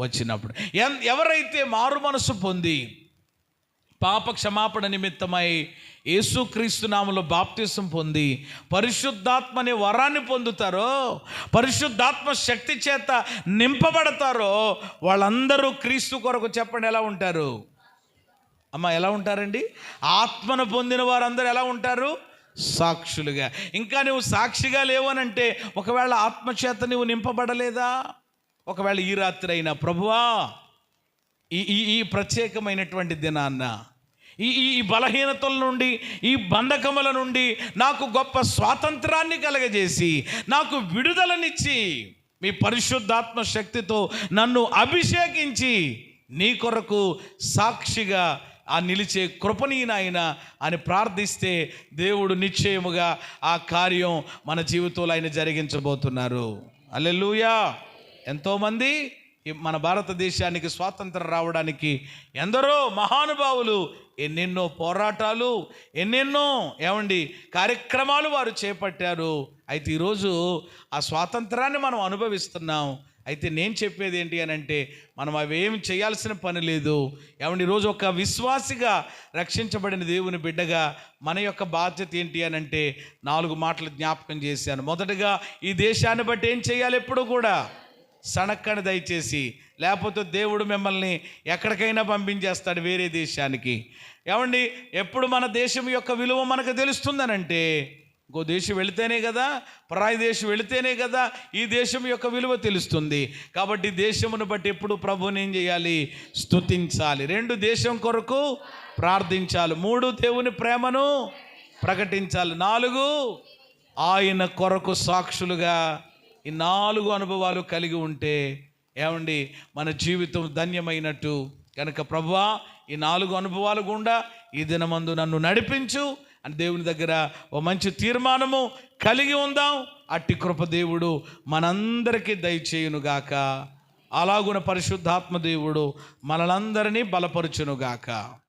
వచ్చినప్పుడు. ఎవరైతే మారు మనసు పొంది పాప క్షమాపణ నిమిత్తమై యేసుక్రీస్తు నామములో బాప్తిసం పొంది పరిశుద్ధాత్మ అనే వరాన్ని పొందుతారో, పరిశుద్ధాత్మ శక్తి చేత నింపబడతారో, వాళ్ళందరూ క్రీస్తు కొరకు చెప్పండి ఎలా ఉంటారు అమ్మ? ఎలా ఉంటారండి? ఆత్మను పొందిన వారందరూ ఎలా ఉంటారు? సాక్షులుగా. ఇంకా నువ్వు సాక్షిగా లేవనంటే, ఒకవేళ ఆత్మచేత నువ్వు నింపబడలేదా? ఒకవేళ ఈ రాత్రి అయినా ప్రభువా ఈ ప్రత్యేకమైనటువంటి దినాన్న ఈ బలహీనతల నుండి, ఈ బంధకముల నుండి నాకు గొప్ప స్వాతంత్రాన్ని కలగజేసి, నాకు విడుదలనిచ్చి, మీ పరిశుద్ధాత్మ శక్తితో నన్ను అభిషేకించి నీ కొరకు సాక్షిగా నిలిచే కృపణీయనాయన అని ప్రార్థిస్తే దేవుడు నిశ్చయముగా ఆ కార్యం మన జీవితంలో ఆయన జరిగించబోతున్నారు. హల్లెలూయా. ఎంతోమంది మన భారతదేశానికి స్వాతంత్రం రావడానికి ఎందరో మహానుభావులు ఎన్నెన్నో పోరాటాలు, ఎన్నెన్నో కార్యక్రమాలు వారు చేపట్టారు. అయితే ఈరోజు ఆ స్వాతంత్రాన్ని మనం అనుభవిస్తున్నాం. అయితే నేను చెప్పేది ఏంటి అని అంటే, మనం అవి ఏమి చేయాల్సిన పని లేదు. ఈరోజు ఒక విశ్వాసిగా, రక్షించబడిన దేవుని బిడ్డగా మన యొక్క బాధ్యత ఏంటి అని అంటే 4 మాటలు జ్ఞాపకం చేశాను. మొదటగా ఈ దేశాన్ని బట్టి ఏం చేయాలి? ఎప్పుడు కూడా సణక్కని దయచేసి, లేకపోతే దేవుడు మిమ్మల్ని ఎక్కడికైనా పంపించేస్తాడు వేరే దేశానికి. ఎప్పుడు మన దేశం యొక్క విలువ మనకు తెలుస్తుందనంటే, ఇంకో దేశం వెళితేనే కదా, పరాయి దేశం వెళితేనే కదా ఈ దేశం యొక్క విలువ తెలుస్తుంది. కాబట్టి దేశమును బట్టి ఎప్పుడు ప్రభువుని ఏం చేయాలి? స్తుతించాలి. 2 దేశం కొరకు ప్రార్థించాలి. 3 దేవుని ప్రేమను ప్రకటించాలి. 4 ఆయన కొరకు సాక్షులుగా. ఈ 4 అనుభవాలు కలిగి ఉంటే మన జీవితం ధన్యమైనట్టు. కనుక ప్రభువా ఈ 4 అనుభవాలు గుండా ఈ దినమందు నన్ను నడిపించు అని దేవుని దగ్గర ఓ మంచి తీర్మానము కలిగి ఉందాం. అట్టి కృప దేవుడు మనందరికీ దయచేయునుగాక. అలాగున పరిశుద్ధాత్మ దేవుడు మనలందరినీ బలపరుచునుగాక.